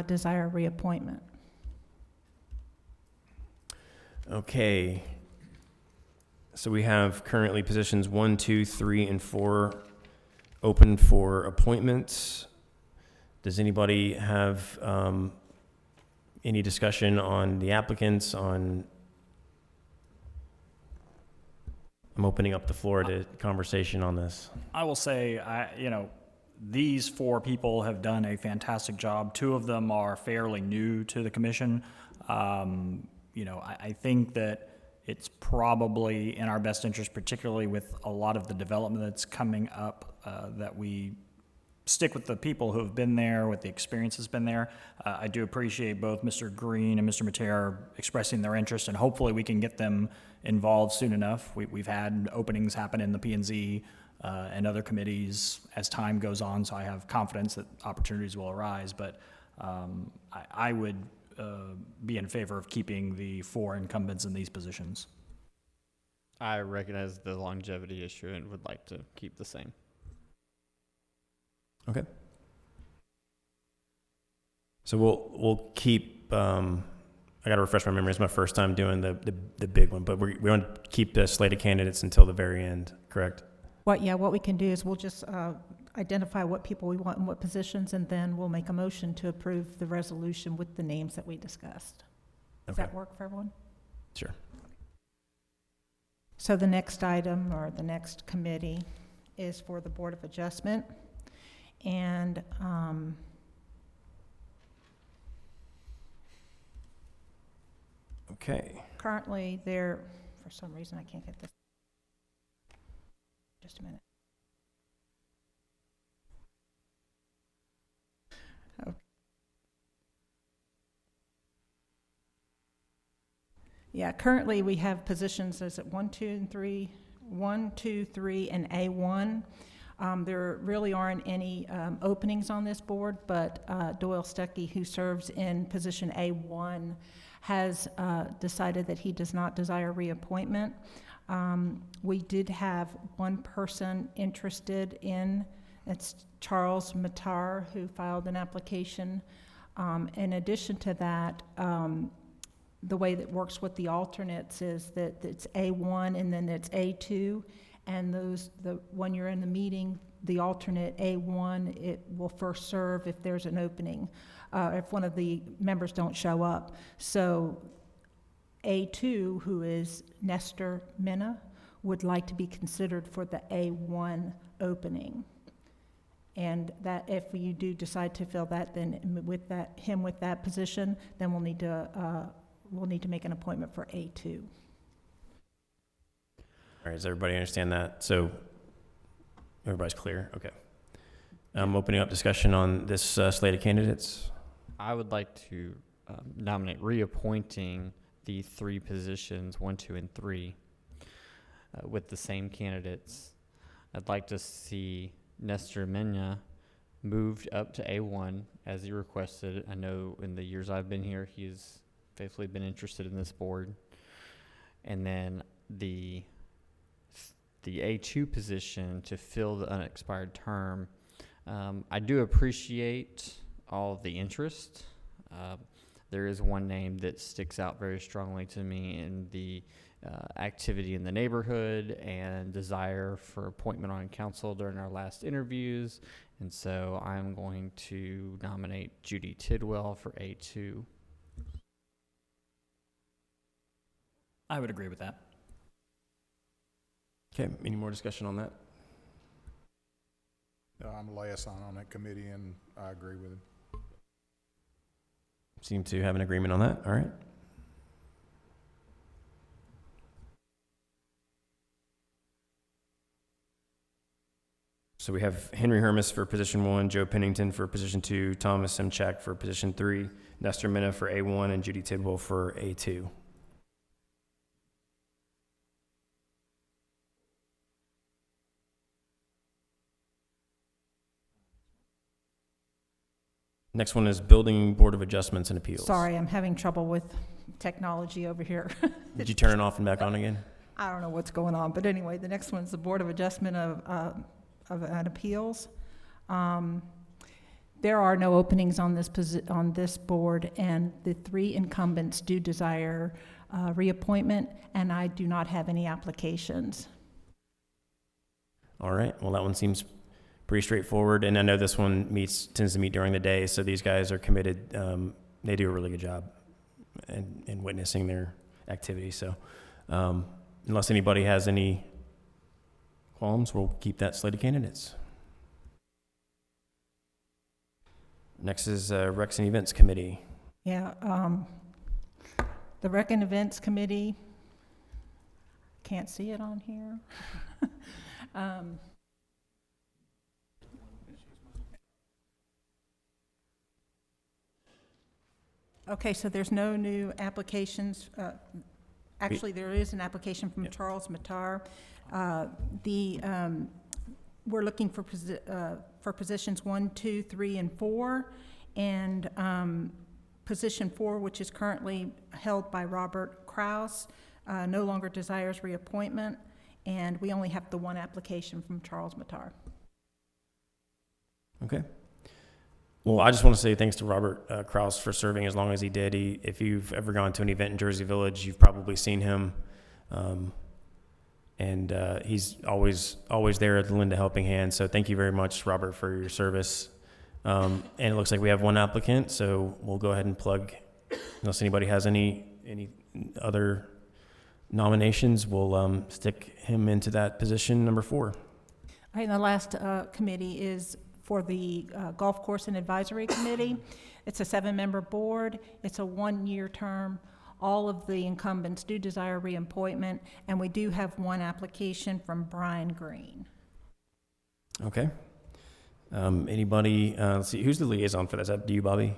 Speaker 15: desire reappointment.
Speaker 1: Okay. So we have currently positions 1, 2, 3, and 4 open for appointments. Does anybody have any discussion on the applicants, on I'm opening up the floor to conversation on this.
Speaker 4: I will say, these 4 people have done a fantastic job. 2 of them are fairly new to the commission. I think that it's probably in our best interest, particularly with a lot of the development that's coming up, that we stick with the people who have been there, with the experience that's been there. I do appreciate both Mr. Green and Mr. Mater expressing their interest, and hopefully we can get them involved soon enough. We've had openings happen in the P&Z and other committees as time goes on, so I have confidence that opportunities will arise, but I would be in favor of keeping the 4 incumbents in these positions.
Speaker 5: I recognize the longevity issue and would like to keep the same.
Speaker 1: Okay. So we'll keep. I got to refresh my memory. It's my first time doing the big one, but we want to keep the slate of candidates until the very end. Correct?
Speaker 15: What we can do is we'll just identify what people we want in what positions, and then we'll make a motion to approve the resolution with the names that we discussed. Does that work for everyone?
Speaker 1: Sure.
Speaker 15: So the next item, or the next committee, is for the Board of Adjustment. And
Speaker 1: Okay.
Speaker 15: currently there, for some reason I can't get this. Just a minute. Okay. Yeah, currently we have positions, is it 1, 2, and 3, 1, 2, 3, and A1. There really aren't any openings on this board, but Doyle Stuckey, who serves in position A1, has decided that he does not desire reappointment. We did have one person interested in, it's Charles Matar, who filed an application. In addition to that, the way that works with the alternates is that it's A1 and then it's A2, and when you're in the meeting, the alternate A1, it will first serve if there's an opening, if one of the members don't show up. So A2, who is Nestor Mena, would like to be considered for the A1 opening. And that if you do decide to fill that, then with that position, then we'll need to make an appointment for A2.
Speaker 1: All right, does everybody understand that? So everybody's clear? Okay. I'm opening up discussion on this slate of candidates.
Speaker 5: I would like to nominate reappointing the 3 positions, 1, 2, and 3, with the same candidates. I'd like to see Nestor Mena moved up to A1 as he requested. I know in the years I've been here, he's faithfully been interested in this board. And then the A2 position to fill the unexpired term. I do appreciate all of the interest. There is one name that sticks out very strongly to me in the activity in the neighborhood and desire for appointment on council during our last interviews. And so I'm going to nominate Judy Tidwell for A2.
Speaker 4: I would agree with that.
Speaker 1: Okay, any more discussion on that?
Speaker 8: I'm a liaison on that committee, and I agree with him.
Speaker 1: Seem to have an agreement on that. All right. So we have Henry Hermas for position 1, Joe Pennington for position 2, Thomas Simchak for position 3, Nestor Mena for A1, and Judy Tidwell for A2. Next one is Building Board of Adjustments and Appeals.
Speaker 15: Sorry, I'm having trouble with technology over here.
Speaker 1: Did you turn it off and back on again?
Speaker 15: I don't know what's going on, but anyway, the next one's the Board of Adjustment of Appeals. There are no openings on this board, and the 3 incumbents do desire reappointment, and I do not have any applications.
Speaker 1: All right. Well, that one seems pretty straightforward, and I know this one tends to meet during the day, so these guys are committed. They do a really good job in witnessing their activity. So unless anybody has any qualms, we'll keep that slate of candidates. Next is Recs and Events Committee.
Speaker 15: Yeah, the Rec and Events Committee, can't see it on here. Okay, so there's no new applications. Actually, there is an application from Charles Matar. We're looking for positions 1, 2, 3, and 4, and position 4, which is currently held by Robert Kraus, no longer desires reappointment, and we only have the one application from Charles Matar.
Speaker 1: Okay. Well, I just want to say thanks to Robert Kraus for serving as long as he did. If you've ever gone to an event in Jersey Village, you've probably seen him. And he's always there to lend a helping hand. So thank you very much, Robert, for your service. And it looks like we have one applicant, so we'll go ahead and plug. Unless anybody has any other nominations, we'll stick him into that position, number 4.
Speaker 15: All right, and the last committee is for the Golf Course and Advisory Committee. It's a 7-member board. It's a 1-year term. All of the incumbents do desire reappointment, and we do have one application from Brian Green.
Speaker 1: Okay. Anybody, let's see, who's the liaison for that? Is that you, Bobby?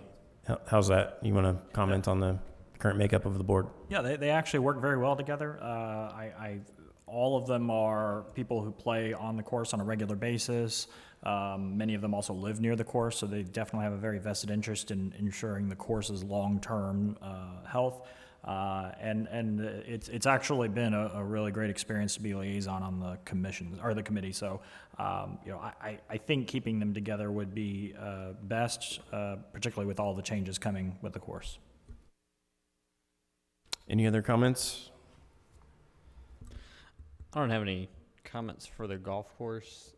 Speaker 1: How's that? You want to comment on the current makeup of the board?
Speaker 4: Yeah, they actually work very well together. All of them are people who play on the course on a regular basis. Many of them also live near the course, so they definitely have a very vested interest in ensuring the course's long-term health. And it's actually been a really great experience to be liaison on the commission or the committee. So, I think keeping them together would be best, particularly with all the changes coming with the course.
Speaker 1: Any other comments?
Speaker 5: I don't have any comments for the golf course,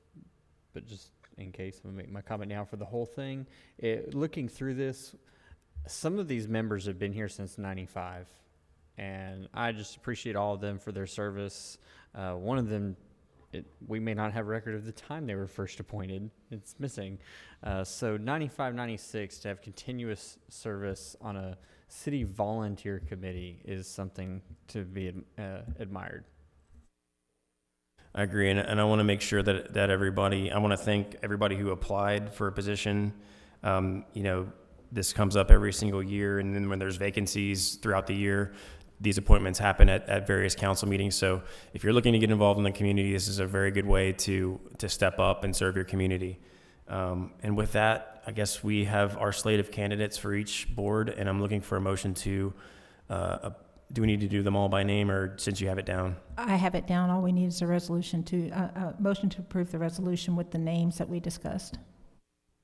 Speaker 5: but just in case, I'm gonna make my comment now for the whole thing. Looking through this, some of these members have been here since '95, and I just appreciate all of them for their service. One of them, we may not have a record of the time they were first appointed. It's missing. So 95, 96, to have continuous service on a city volunteer committee is something to be admired.
Speaker 1: I agree, and I want to make sure that everybody, I want to thank everybody who applied for a position. This comes up every single year, and then when there's vacancies throughout the year, these appointments happen at various council meetings. So if you're looking to get involved in the community, this is a very good way to step up and serve your community. And with that, I guess we have our slate of candidates for each board, and I'm looking for a motion to do we need to do them all by name, or since you have it down?
Speaker 15: I have it down. All we need is a resolution motion to approve the resolution with the names that we discussed.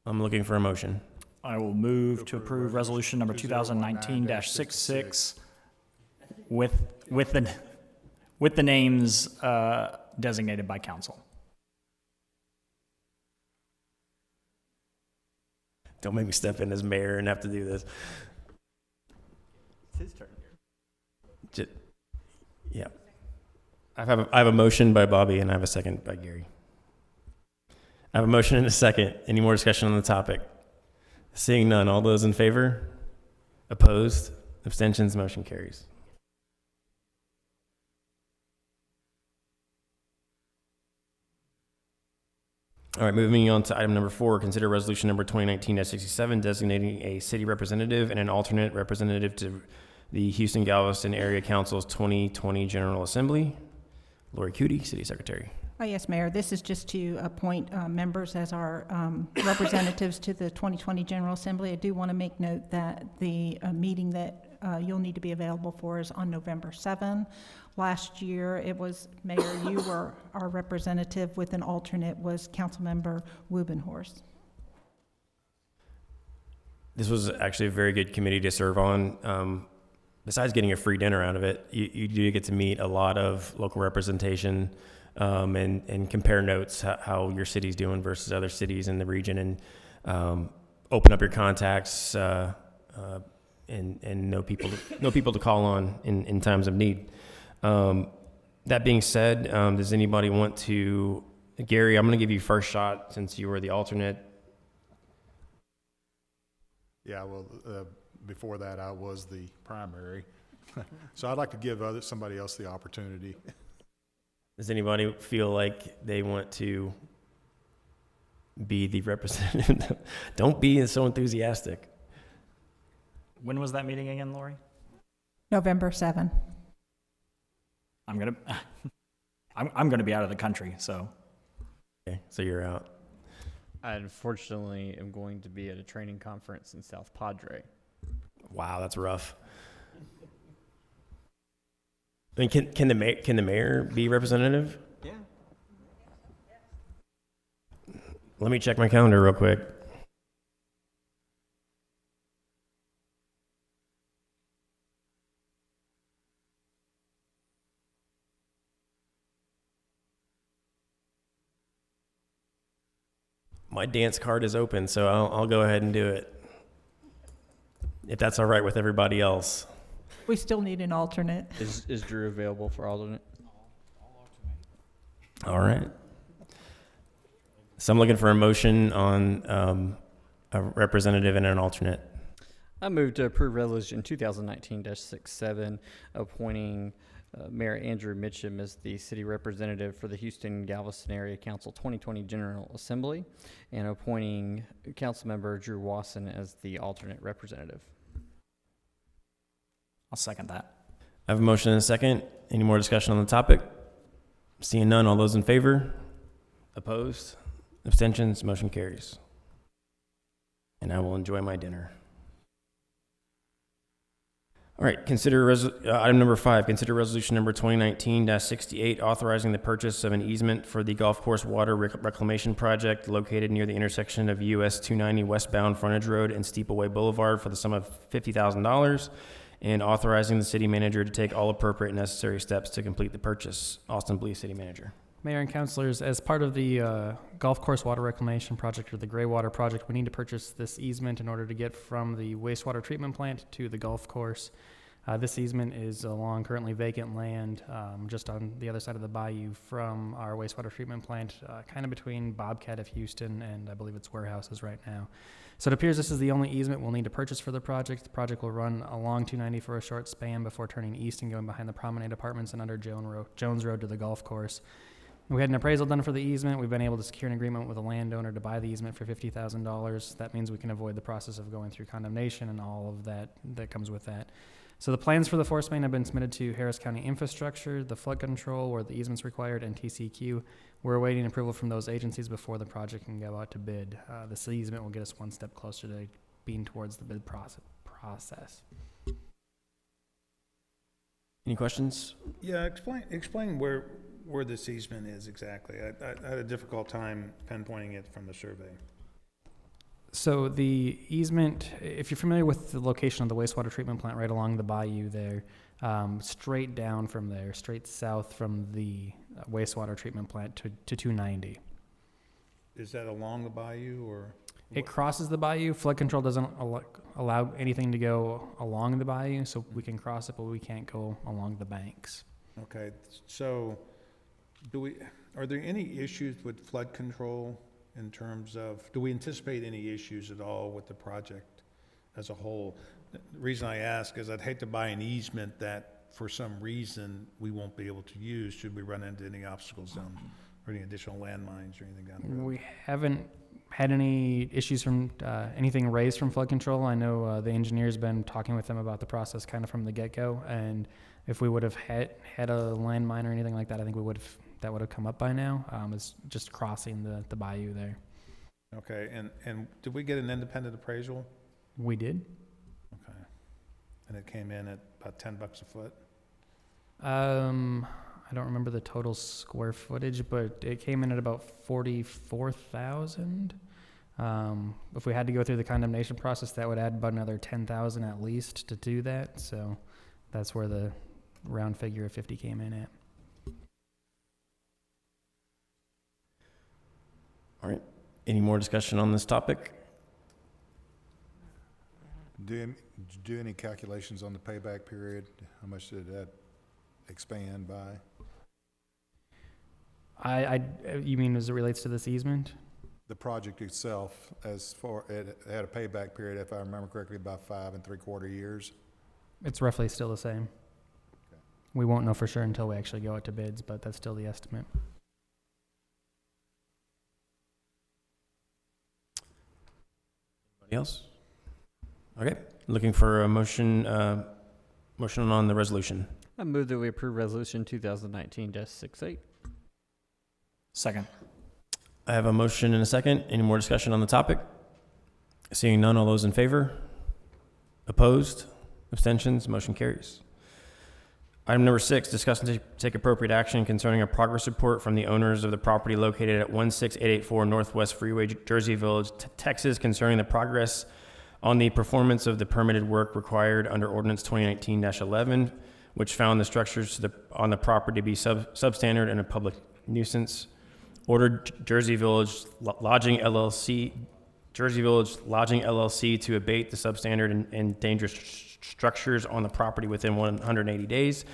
Speaker 1: I'm looking for a motion.
Speaker 4: I will move to approve resolution number 2019-66 with the names designated by council.
Speaker 1: Don't make me step in as mayor and have to do this.
Speaker 5: It's his turn.
Speaker 1: Yeah. I have a motion by Bobby, and I have a second by Gary. I have a motion and a second. Any more discussion on the topic? Seeing none, all those in favor? Opposed? Abstentions? Motion carries. All right, moving on to item number 4, consider resolution number 2019-67, designating a city representative and an alternate representative to the Houston-Galveston Area Council's 2020 General Assembly. Lori Cudi, City Secretary.
Speaker 15: Oh, yes, Mayor. This is just to appoint members as our representatives to the 2020 General Assembly. I do want to make note that the meeting that you'll need to be available for is on November 7. Last year, it was, Mayor, you were our representative with an alternate was Councilmember Wubenhorst.
Speaker 1: This was actually a very good committee to serve on. Besides getting a free dinner out of it, you do get to meet a lot of local representation and compare notes, how your city's doing versus other cities in the region, and open up your contacts and know people to call on in times of need. That being said, does anybody want to Gary, I'm going to give you first shot since you were the alternate.
Speaker 8: Yeah, well, before that, I was the primary. So I'd like to give somebody else the opportunity.
Speaker 1: Does anybody feel like they want to be the representative? Don't be so enthusiastic.
Speaker 4: When was that meeting again, Lori?
Speaker 15: November 7.
Speaker 4: I'm gonna, I'm gonna be out of the country, so.
Speaker 1: Okay, so you're out.
Speaker 5: I unfortunately am going to be at a training conference in South Padre.
Speaker 1: Wow, that's rough. I mean, can the mayor be representative?
Speaker 5: Yeah.
Speaker 1: Let me check my calendar real quick. My dance card is open, so I'll go ahead and do it. If that's all right with everybody else.
Speaker 15: We still need an alternate.
Speaker 5: Is Drew available for alternate?
Speaker 1: All right. So I'm looking for a motion on a representative and an alternate.
Speaker 5: I move to approve resolution 2019-67, appointing Mayor Andrew Mitchum as the city representative for the Houston Galveston Area Council 2020 General Assembly, and appointing Councilmember Drew Wasson as the alternate representative.
Speaker 4: I'll second that.
Speaker 1: I have a motion and a second. Any more discussion on the topic? Seeing none, all those in favor? Opposed? Abstentions? Motion carries. And I will enjoy my dinner. All right, consider item number 5, consider resolution number 2019-68, authorizing the purchase of an easement for the golf course water reclamation project located near the intersection of US 290 westbound frontage road and Steepleway Boulevard for the sum of $50,000, and authorizing the city manager to take all appropriate and necessary steps to complete the purchase. Austin Blee, city manager.
Speaker 2: Mayor and councilors, as part of the golf course water reclamation project, or the gray water project, we need to purchase this easement in order to get from the wastewater treatment plant to the golf course. This easement is along currently vacant land just on the other side of the bayou from our wastewater treatment plant, kind of between Bobcat of Houston and I believe it's warehouses right now. So it appears this is the only easement we'll need to purchase for the project. The project will run along 290 for a short span before turning east and going behind the Promenade Apartments and under Jones Road to the golf course. We had an appraisal done for the easement. We've been able to secure an agreement with a landowner to buy the easement for $50,000. That means we can avoid the process of going through condemnation and all of that comes with that. So the plans for the force main have been submitted to Harris County Infrastructure, the flood control where the easement's required, and TCQ. We're awaiting approval from those agencies before the project can go out to bid. This easement will get us one step closer to being towards the bid process.
Speaker 1: Any questions?
Speaker 10: Yeah, explain where this easement is exactly. I had a difficult time pinpointing it from the survey.
Speaker 2: So the easement, if you're familiar with the location of the wastewater treatment plant right along the bayou there, straight down from there, straight south from the wastewater treatment plant to 290.
Speaker 10: Is that along the bayou or?
Speaker 2: It crosses the bayou. Flood control doesn't allow anything to go along the bayou, so we can cross it, but we can't go along the banks.
Speaker 10: Okay, so are there any issues with flood control in terms of, do we anticipate any issues at all with the project as a whole? The reason I ask is I'd hate to buy an easement that for some reason we won't be able to use should we run into any obstacles down, or any additional landmines or anything down the road.
Speaker 2: We haven't had any issues from anything raised from flood control. I know the engineer's been talking with them about the process kind of from the get-go, and if we would have had a landmine or anything like that, I think that would have come up by now. It's just crossing the bayou there.
Speaker 10: Okay, and did we get an independent appraisal?
Speaker 2: We did.
Speaker 10: Okay, and it came in at about $10 a foot?
Speaker 2: I don't remember the total square footage, but it came in at about 44,000. If we had to go through the condemnation process, that would add about another 10,000 at least to do that. So that's where the round figure of 50 came in at.
Speaker 1: All right. Any more discussion on this topic?
Speaker 8: Did you do any calculations on the payback period? How much did that expand by?
Speaker 2: You mean as it relates to this easement?
Speaker 8: The project itself, as far, it had a payback period, if I remember correctly, about 5 3/4 years.
Speaker 2: It's roughly still the same. We won't know for sure until we actually go out to bids, but that's still the estimate.
Speaker 1: Anybody else? Okay, looking for a motion on the resolution.
Speaker 5: I move that we approve resolution 2019-68.
Speaker 4: Second.
Speaker 1: I have a motion and a second. Any more discussion on the topic? Seeing none, all those in favor? Opposed? Abstentions? Motion carries. Item number 6, discuss and take appropriate action concerning a progress report from the owners of the property located at 16884 Northwest Freeway, Jersey Village, Texas, concerning the progress on the performance of the permitted work required under Ordinance 2019-11, which found the structures on the property to be substandard and a public nuisance. Ordered Jersey Village Lodging LLC to abate the substandard and dangerous structures on the property within 180 days.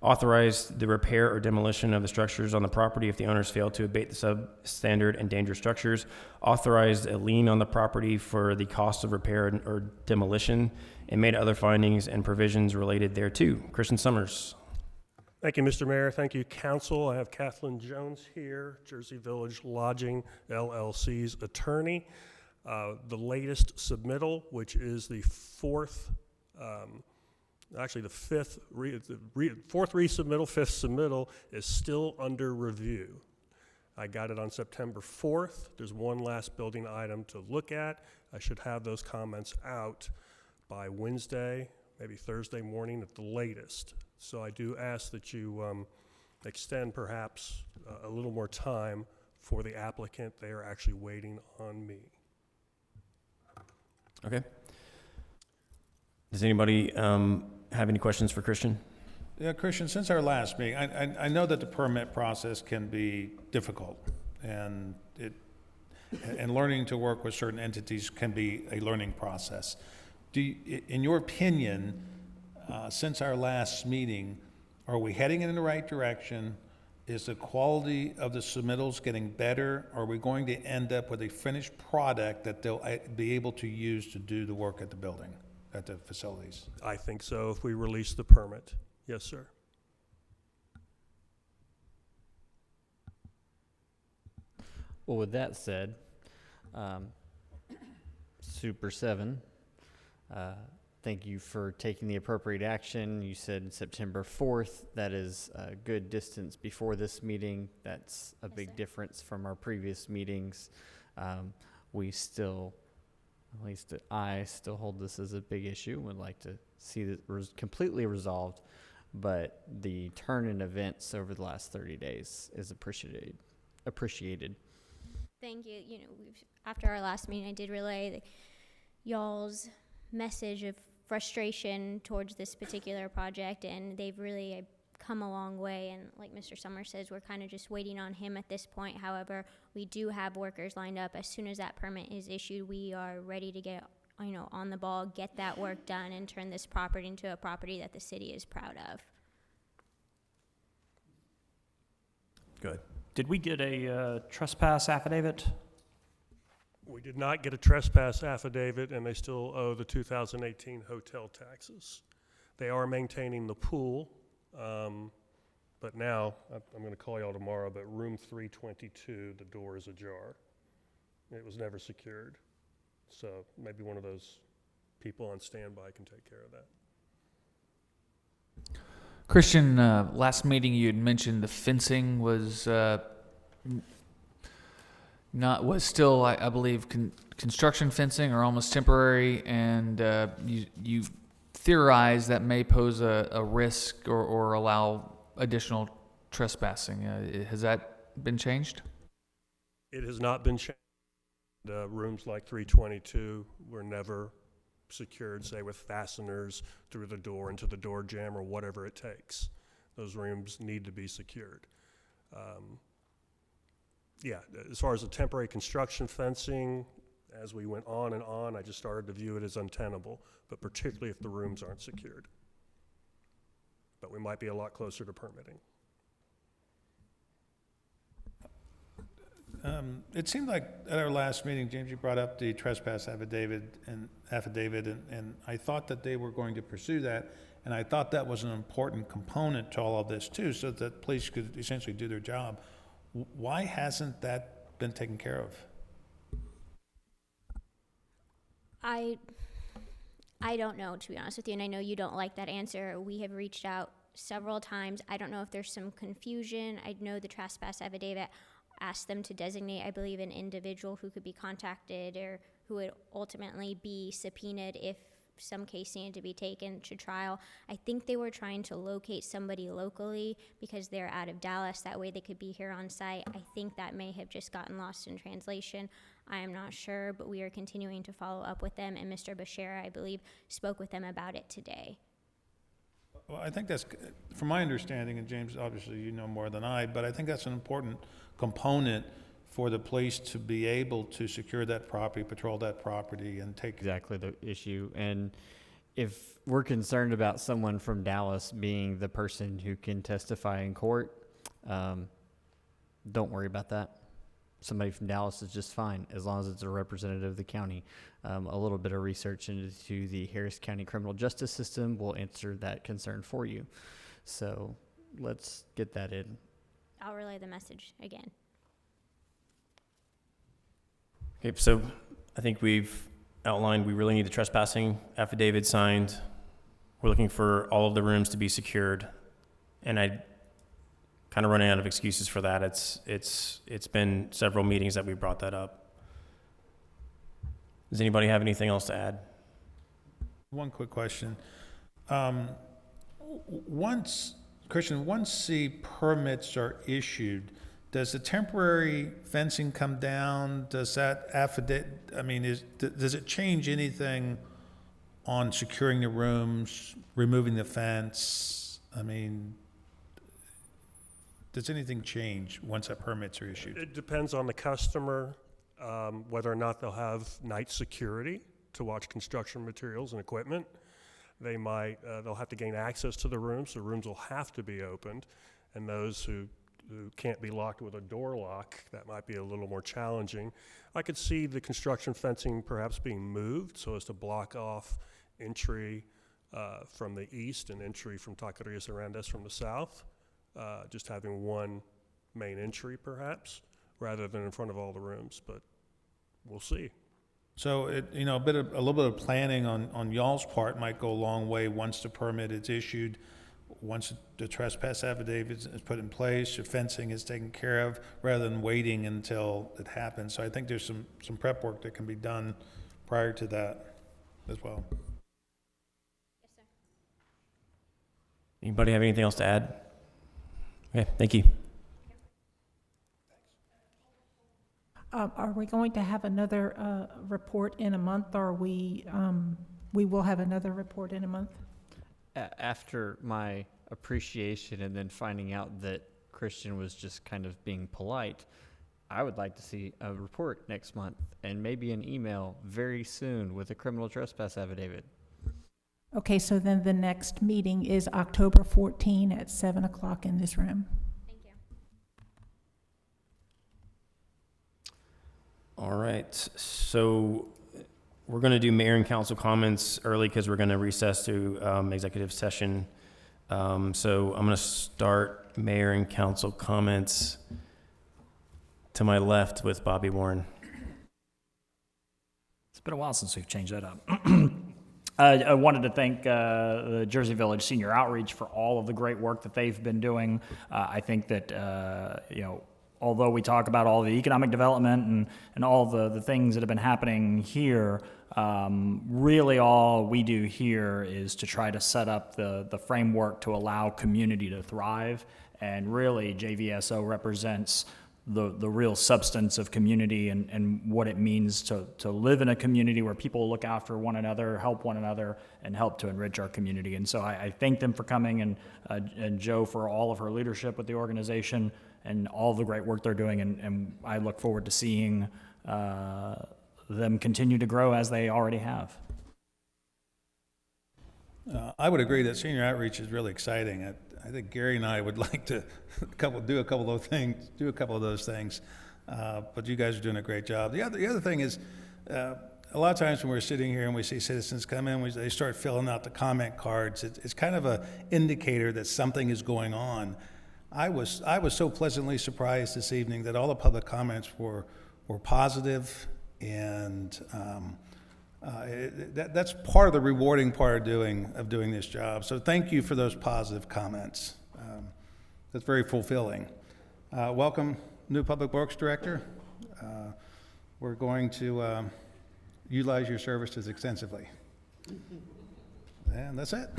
Speaker 1: Authorized the repair or demolition of the structures on the property if the owners fail to abate the substandard and dangerous structures. Authorized a lien on the property for the cost of repair or demolition, and made other findings and provisions related thereto. Christian Summers.
Speaker 16: Thank you, Mr. Mayor. Thank you, Council. I have Kathleen Jones here, Jersey Village Lodging LLC's attorney. The latest submittal, which is the fourth resubmittal, fifth submittal, is still under review. I got it on September 4th. There's one last building item to look at. I should have those comments out by Wednesday, maybe Thursday morning at the latest. So I do ask that you extend perhaps a little more time for the applicant. They are actually waiting on me.
Speaker 1: Okay. Does anybody have any questions for Christian?
Speaker 10: Yeah, Christian, since our last meeting, I know that the permit process can be difficult, and learning to work with certain entities can be a learning process. In your opinion, since our last meeting, are we heading in the right direction? Is the quality of the submittals getting better? Are we going to end up with a finished product that they'll be able to use to do the work at the building, at the facilities?
Speaker 16: I think so, if we release the permit. Yes, sir.
Speaker 5: Well, with that said, Super 7, thank you for taking the appropriate action. You said September 4th. That is a good distance before this meeting. That's a big difference from our previous meetings. We still, at least I still hold this as a big issue. Would like to see it completely resolved, but the turn in events over the last 30 days is appreciated.
Speaker 17: Thank you. You know, after our last meeting, I did relay y'all's message of frustration towards this particular project, and they've really come a long way. And like Mr. Summers says, we're kind of just waiting on him at this point. However, we do have workers lined up. As soon as that permit is issued, we are ready to get, on the ball, get that work done, and turn this property into a property that the city is proud of.
Speaker 1: Good.
Speaker 4: Did we get a trespass affidavit?
Speaker 16: We did not get a trespass affidavit, and they still owe the 2018 hotel taxes. They are maintaining the pool, but now, I'm going to call y'all tomorrow, but room 322, the door is ajar. It was never secured. So maybe one of those people on standby can take care of that.
Speaker 18: Christian, last meeting you had mentioned the fencing was still, I believe, construction fencing or almost temporary, and you theorize that may pose a risk or allow additional trespassing. Has that been changed?
Speaker 16: It has not been changed. Rooms like 322 were never secured, say with fasteners through the door into the door jamb or whatever it takes. Those rooms need to be secured. Yeah, as far as the temporary construction fencing, as we went on and on, I just started to view it as untenable, but particularly if the rooms aren't secured. But we might be a lot closer to permitting.
Speaker 10: It seemed like at our last meeting, James, you brought up the trespass affidavit, and I thought that they were going to pursue that, and I thought that was an important component to all of this too, so that police could essentially do their job. Why hasn't that been taken care of?
Speaker 17: I don't know, to be honest with you, and I know you don't like that answer. We have reached out several times. I don't know if there's some confusion. I know the trespass affidavit asked them to designate, I believe, an individual who could be contacted or who would ultimately be subpoenaed if some case needed to be taken to trial. I think they were trying to locate somebody locally because they're out of Dallas. That way they could be here on site. I think that may have just gotten lost in translation. I am not sure, but we are continuing to follow up with them, and Mr. Bashara, I believe, spoke with them about it today.
Speaker 10: Well, I think that's, from my understanding, and James, obviously you know more than I, but I think that's an important component for the police to be able to secure that property, patrol that property, and take...
Speaker 5: Exactly the issue. And if we're concerned about someone from Dallas being the person who can testify in court, don't worry about that. Somebody from Dallas is just fine, as long as it's a representative of the county. A little bit of research into the Harris County criminal justice system will answer that concern for you. So let's get that in.
Speaker 17: I'll relay the message again.
Speaker 1: Okay, so I think we've outlined we really need the trespassing affidavit signed. We're looking for all of the rooms to be secured, and I kind of running out of excuses for that. It's been several meetings that we brought that up. Does anybody have anything else to add?
Speaker 10: One quick question. Christian, once the permits are issued, does the temporary fencing come down? Does that affidavit, does it change anything on securing the rooms, removing the fence? Does anything change once the permits are issued?
Speaker 16: It depends on the customer, whether or not they'll have night security to watch construction materials and equipment. They'll have to gain access to the rooms. The rooms will have to be opened, and those who can't be locked with a door lock, that might be a little more challenging. I could see the construction fencing perhaps being moved so as to block off entry from the east and entry from Taquerias Arandas from the south. Just having one main entry perhaps, rather than in front of all the rooms, but we'll see.
Speaker 10: So a little bit of planning on y'all's part might go a long way once the permit is issued, once the trespass affidavit is put in place, the fencing is taken care of, rather than waiting until it happens. So I think there's some prep work that can be done prior to that as well.
Speaker 17: Yes, sir.
Speaker 1: Anybody have anything else to add? Okay, thank you.
Speaker 15: Are we going to have another report in a month, or we will have another report in a month?
Speaker 5: After my appreciation and then finding out that Christian was just kind of being polite, I would like to see a report next month and maybe an email very soon with a criminal trespass affidavit.
Speaker 15: Okay, so then the next meeting is October 14 at 7 o'clock in this room.
Speaker 17: Thank you.
Speaker 1: All right, so we're going to do mayor and council comments early because we're going to recess to executive session. So I'm going to start mayor and council comments to my left with Bobby Warren.
Speaker 4: It's been a while since we've changed that up. I wanted to thank the Jersey Village Senior Outreach for all of the great work that they've been doing. I think that, although we talk about all the economic development and all the things that have been happening here, really all we do here is to try to set up the framework to allow community to thrive. And really, JVSO represents the real substance of community and what it means to live in a community where people look after one another, help one another, and help to enrich our community. And so I thank them for coming, and Joe for all of her leadership with the organization and all the great work they're doing. And I look forward to seeing them continue to grow as they already have.
Speaker 10: I would agree that senior outreach is really exciting. I think Gary and I would like to do a couple of those things. But you guys are doing a great job. The other thing is, a lot of times when we're sitting here and we see citizens come in, they start filling out the comment cards. It's kind of a indicator that something is going on. I was so pleasantly surprised this evening that all the public comments were positive, and that's part of the rewarding part of doing this job. So thank you for those positive comments. That's very fulfilling. Welcome, new Public Works Director. We're going to utilize your services extensively. And that's it.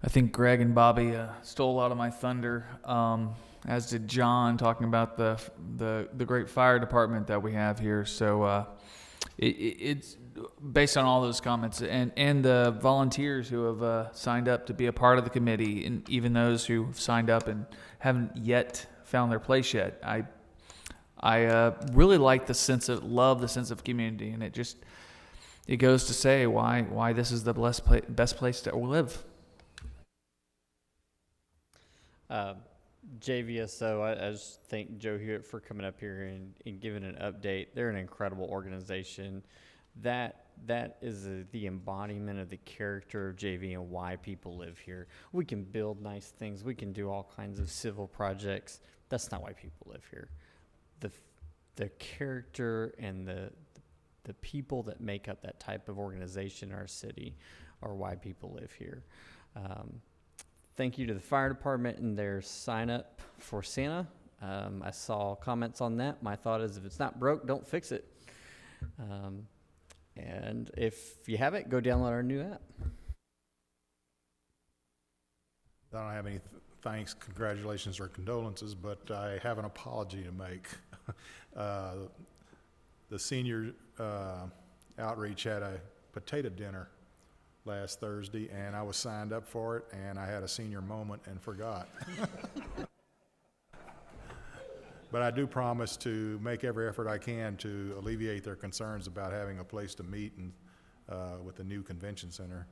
Speaker 18: I think Greg and Bobby stole a lot of my thunder, as did John, talking about the great fire department that we have here. So it's based on all those comments and the volunteers who have signed up to be a part of the committee, and even those who have signed up and haven't yet found their place yet. I really like the sense of community, and it goes to say why this is the best place to live.
Speaker 5: JVSO, I just thank Joe Hewitt for coming up here and giving an update. They're an incredible organization. That is the embodiment of the character of JV and why people live here. We can build nice things. We can do all kinds of civil projects. That's not why people live here. The character and the people that make up that type of organization in our city are why people live here. Thank you to the fire department and their sign up for Santa. I saw comments on that. My thought is, if it's not broke, don't fix it. And if you haven't, go download our new app.
Speaker 8: I don't have any thanks, congratulations, or condolences, but I have an apology to make. The senior outreach had a potato dinner last Thursday, and I was signed up for it, and I had a senior moment and forgot. But I do promise to make every effort I can to alleviate their concerns about having a place to meet and with the new convention center.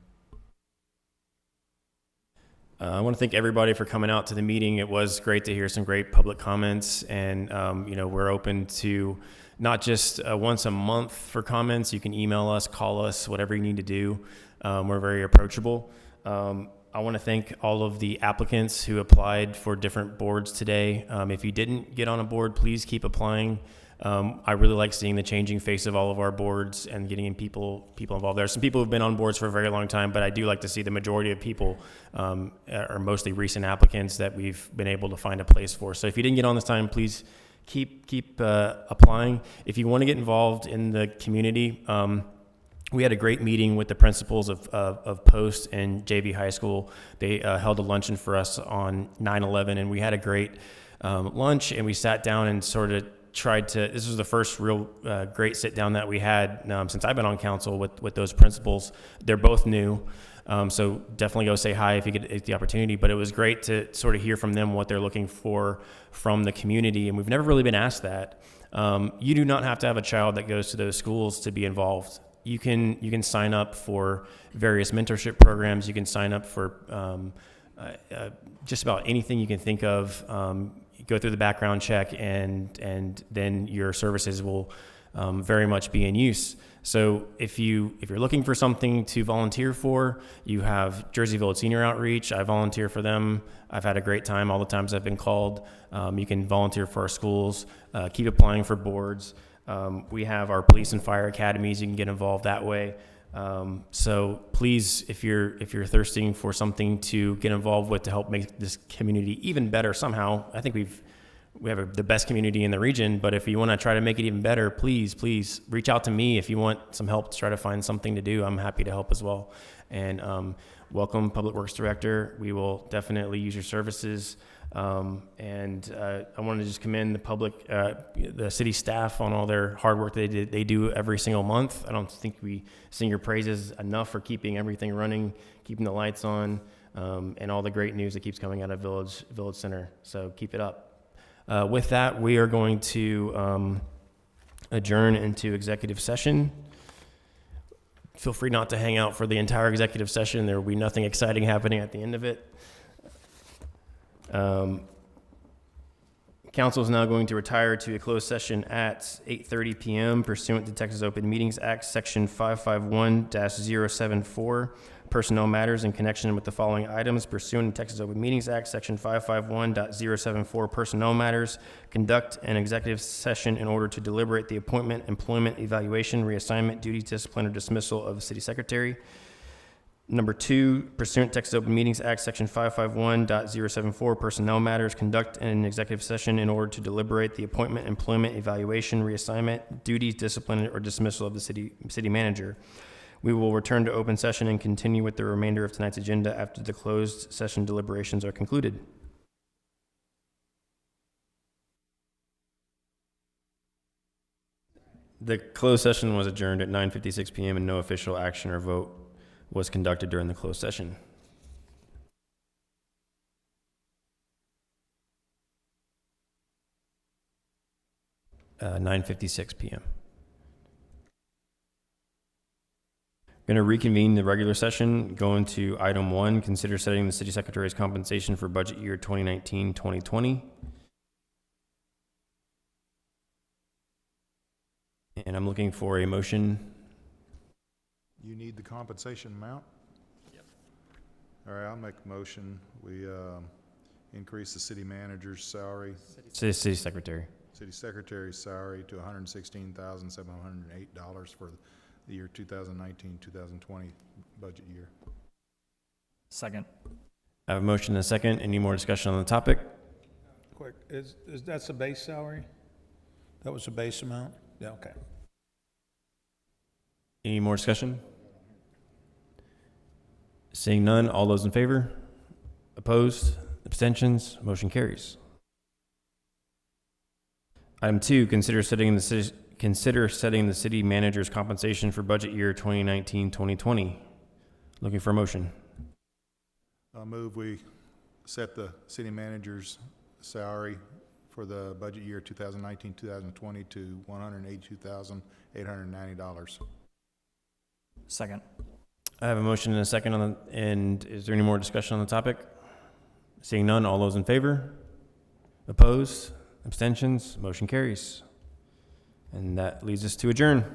Speaker 1: I want to thank everybody for coming out to the meeting. It was great to hear some great public comments, and we're open to not just once a month for comments. You can email us, call us, whatever you need to do. We're very approachable. I want to thank all of the applicants who applied for different boards today. If you didn't get on a board, please keep applying. I really like seeing the changing face of all of our boards and getting people involved. There are some people who've been on boards for a very long time, but I do like to see the majority of people are mostly recent applicants that we've been able to find a place for. So if you didn't get on this time, please keep applying. If you want to get involved in the community, we had a great meeting with the principals of Post and JV High School. They held a luncheon for us on 9/11, and we had a great lunch, and we sat down and sort of tried to, this was the first real great sit down that we had since I've been on council with those principals. They're both new, so definitely go say hi if you get the opportunity. But it was great to sort of hear from them what they're looking for from the community, and we've never really been asked that. You do not have to have a child that goes to those schools to be involved. You can sign up for various mentorship programs. You can sign up for just about anything you can think of. Go through the background check, and then your services will very much be in use. So if you're looking for something to volunteer for, you have Jersey Village Senior Outreach. I volunteer for them. I've had a great time all the times I've been called. You can volunteer for our schools. Keep applying for boards. We have our police and fire academies. You can get involved that way. So please, if you're thirsting for something to get involved with to help make this community even better somehow, I think we have the best community in the region, but if you want to try to make it even better, please reach out to me if you want some help to try to find something to do. I'm happy to help as well. And welcome, Public Works Director. We will definitely use your services. And I want to just commend the city staff on all their hard work they do every single month. I don't think we sing your praises enough for keeping everything running, keeping the lights on, and all the great news that keeps coming out of Village Center. So keep it up. With that, we are going to adjourn into executive session. Feel free not to hang out for the entire executive session. There will be nothing exciting happening at the end of it. Council is now going to retire to a closed session at 8:30 PM pursuant to Texas Open Meetings Act, Section 551-074, personnel matters in connection with the following items pursuant to Texas Open Meetings Act, Section 551.074, personnel matters, conduct an executive session in order to deliberate the appointment, employment, evaluation, reassignment, duty, discipline, or dismissal of the city secretary. Number 2, pursuant to Texas Open Meetings Act, Section 551.074, personnel matters, conduct an executive session in order to deliberate the appointment, employment, evaluation, reassignment, duties, discipline, or dismissal of the city manager. We will return to open session and continue with the remainder of tonight's agenda after the closed session deliberations are concluded. The closed session was adjourned at 9:56 PM and no official action or vote was conducted during the closed session. Uh, 9:56 PM. Going to reconvene the regular session, go into item 1, consider setting the city secretary's compensation for budget year 2019-2020. And I'm looking for a motion.
Speaker 8: You need the compensation amount? Yep. All right, I'll make a motion. We increase the city manager's salary,
Speaker 1: City secretary.
Speaker 8: city secretary's salary to $116,708 for the year 2019-2020 budget year.
Speaker 4: Second.
Speaker 1: I have a motion and a second. Any more discussion on the topic?
Speaker 10: Quick, is that's the base salary? That was the base amount? Yeah, okay.
Speaker 1: Any more discussion? Seeing none, all those in favor? Opposed? Abstentions? Motion carries. Item 2, consider setting the city manager's compensation for budget year 2019-2020. Looking for a motion.
Speaker 8: I'll move we set the city manager's salary for the budget year 2019-2020 to $182,890.
Speaker 4: Second.
Speaker 1: I have a motion and a second and is there any more discussion on the topic? Seeing none, all those in favor? Opposed? Abstentions? Motion carries. And that leads us to adjourn.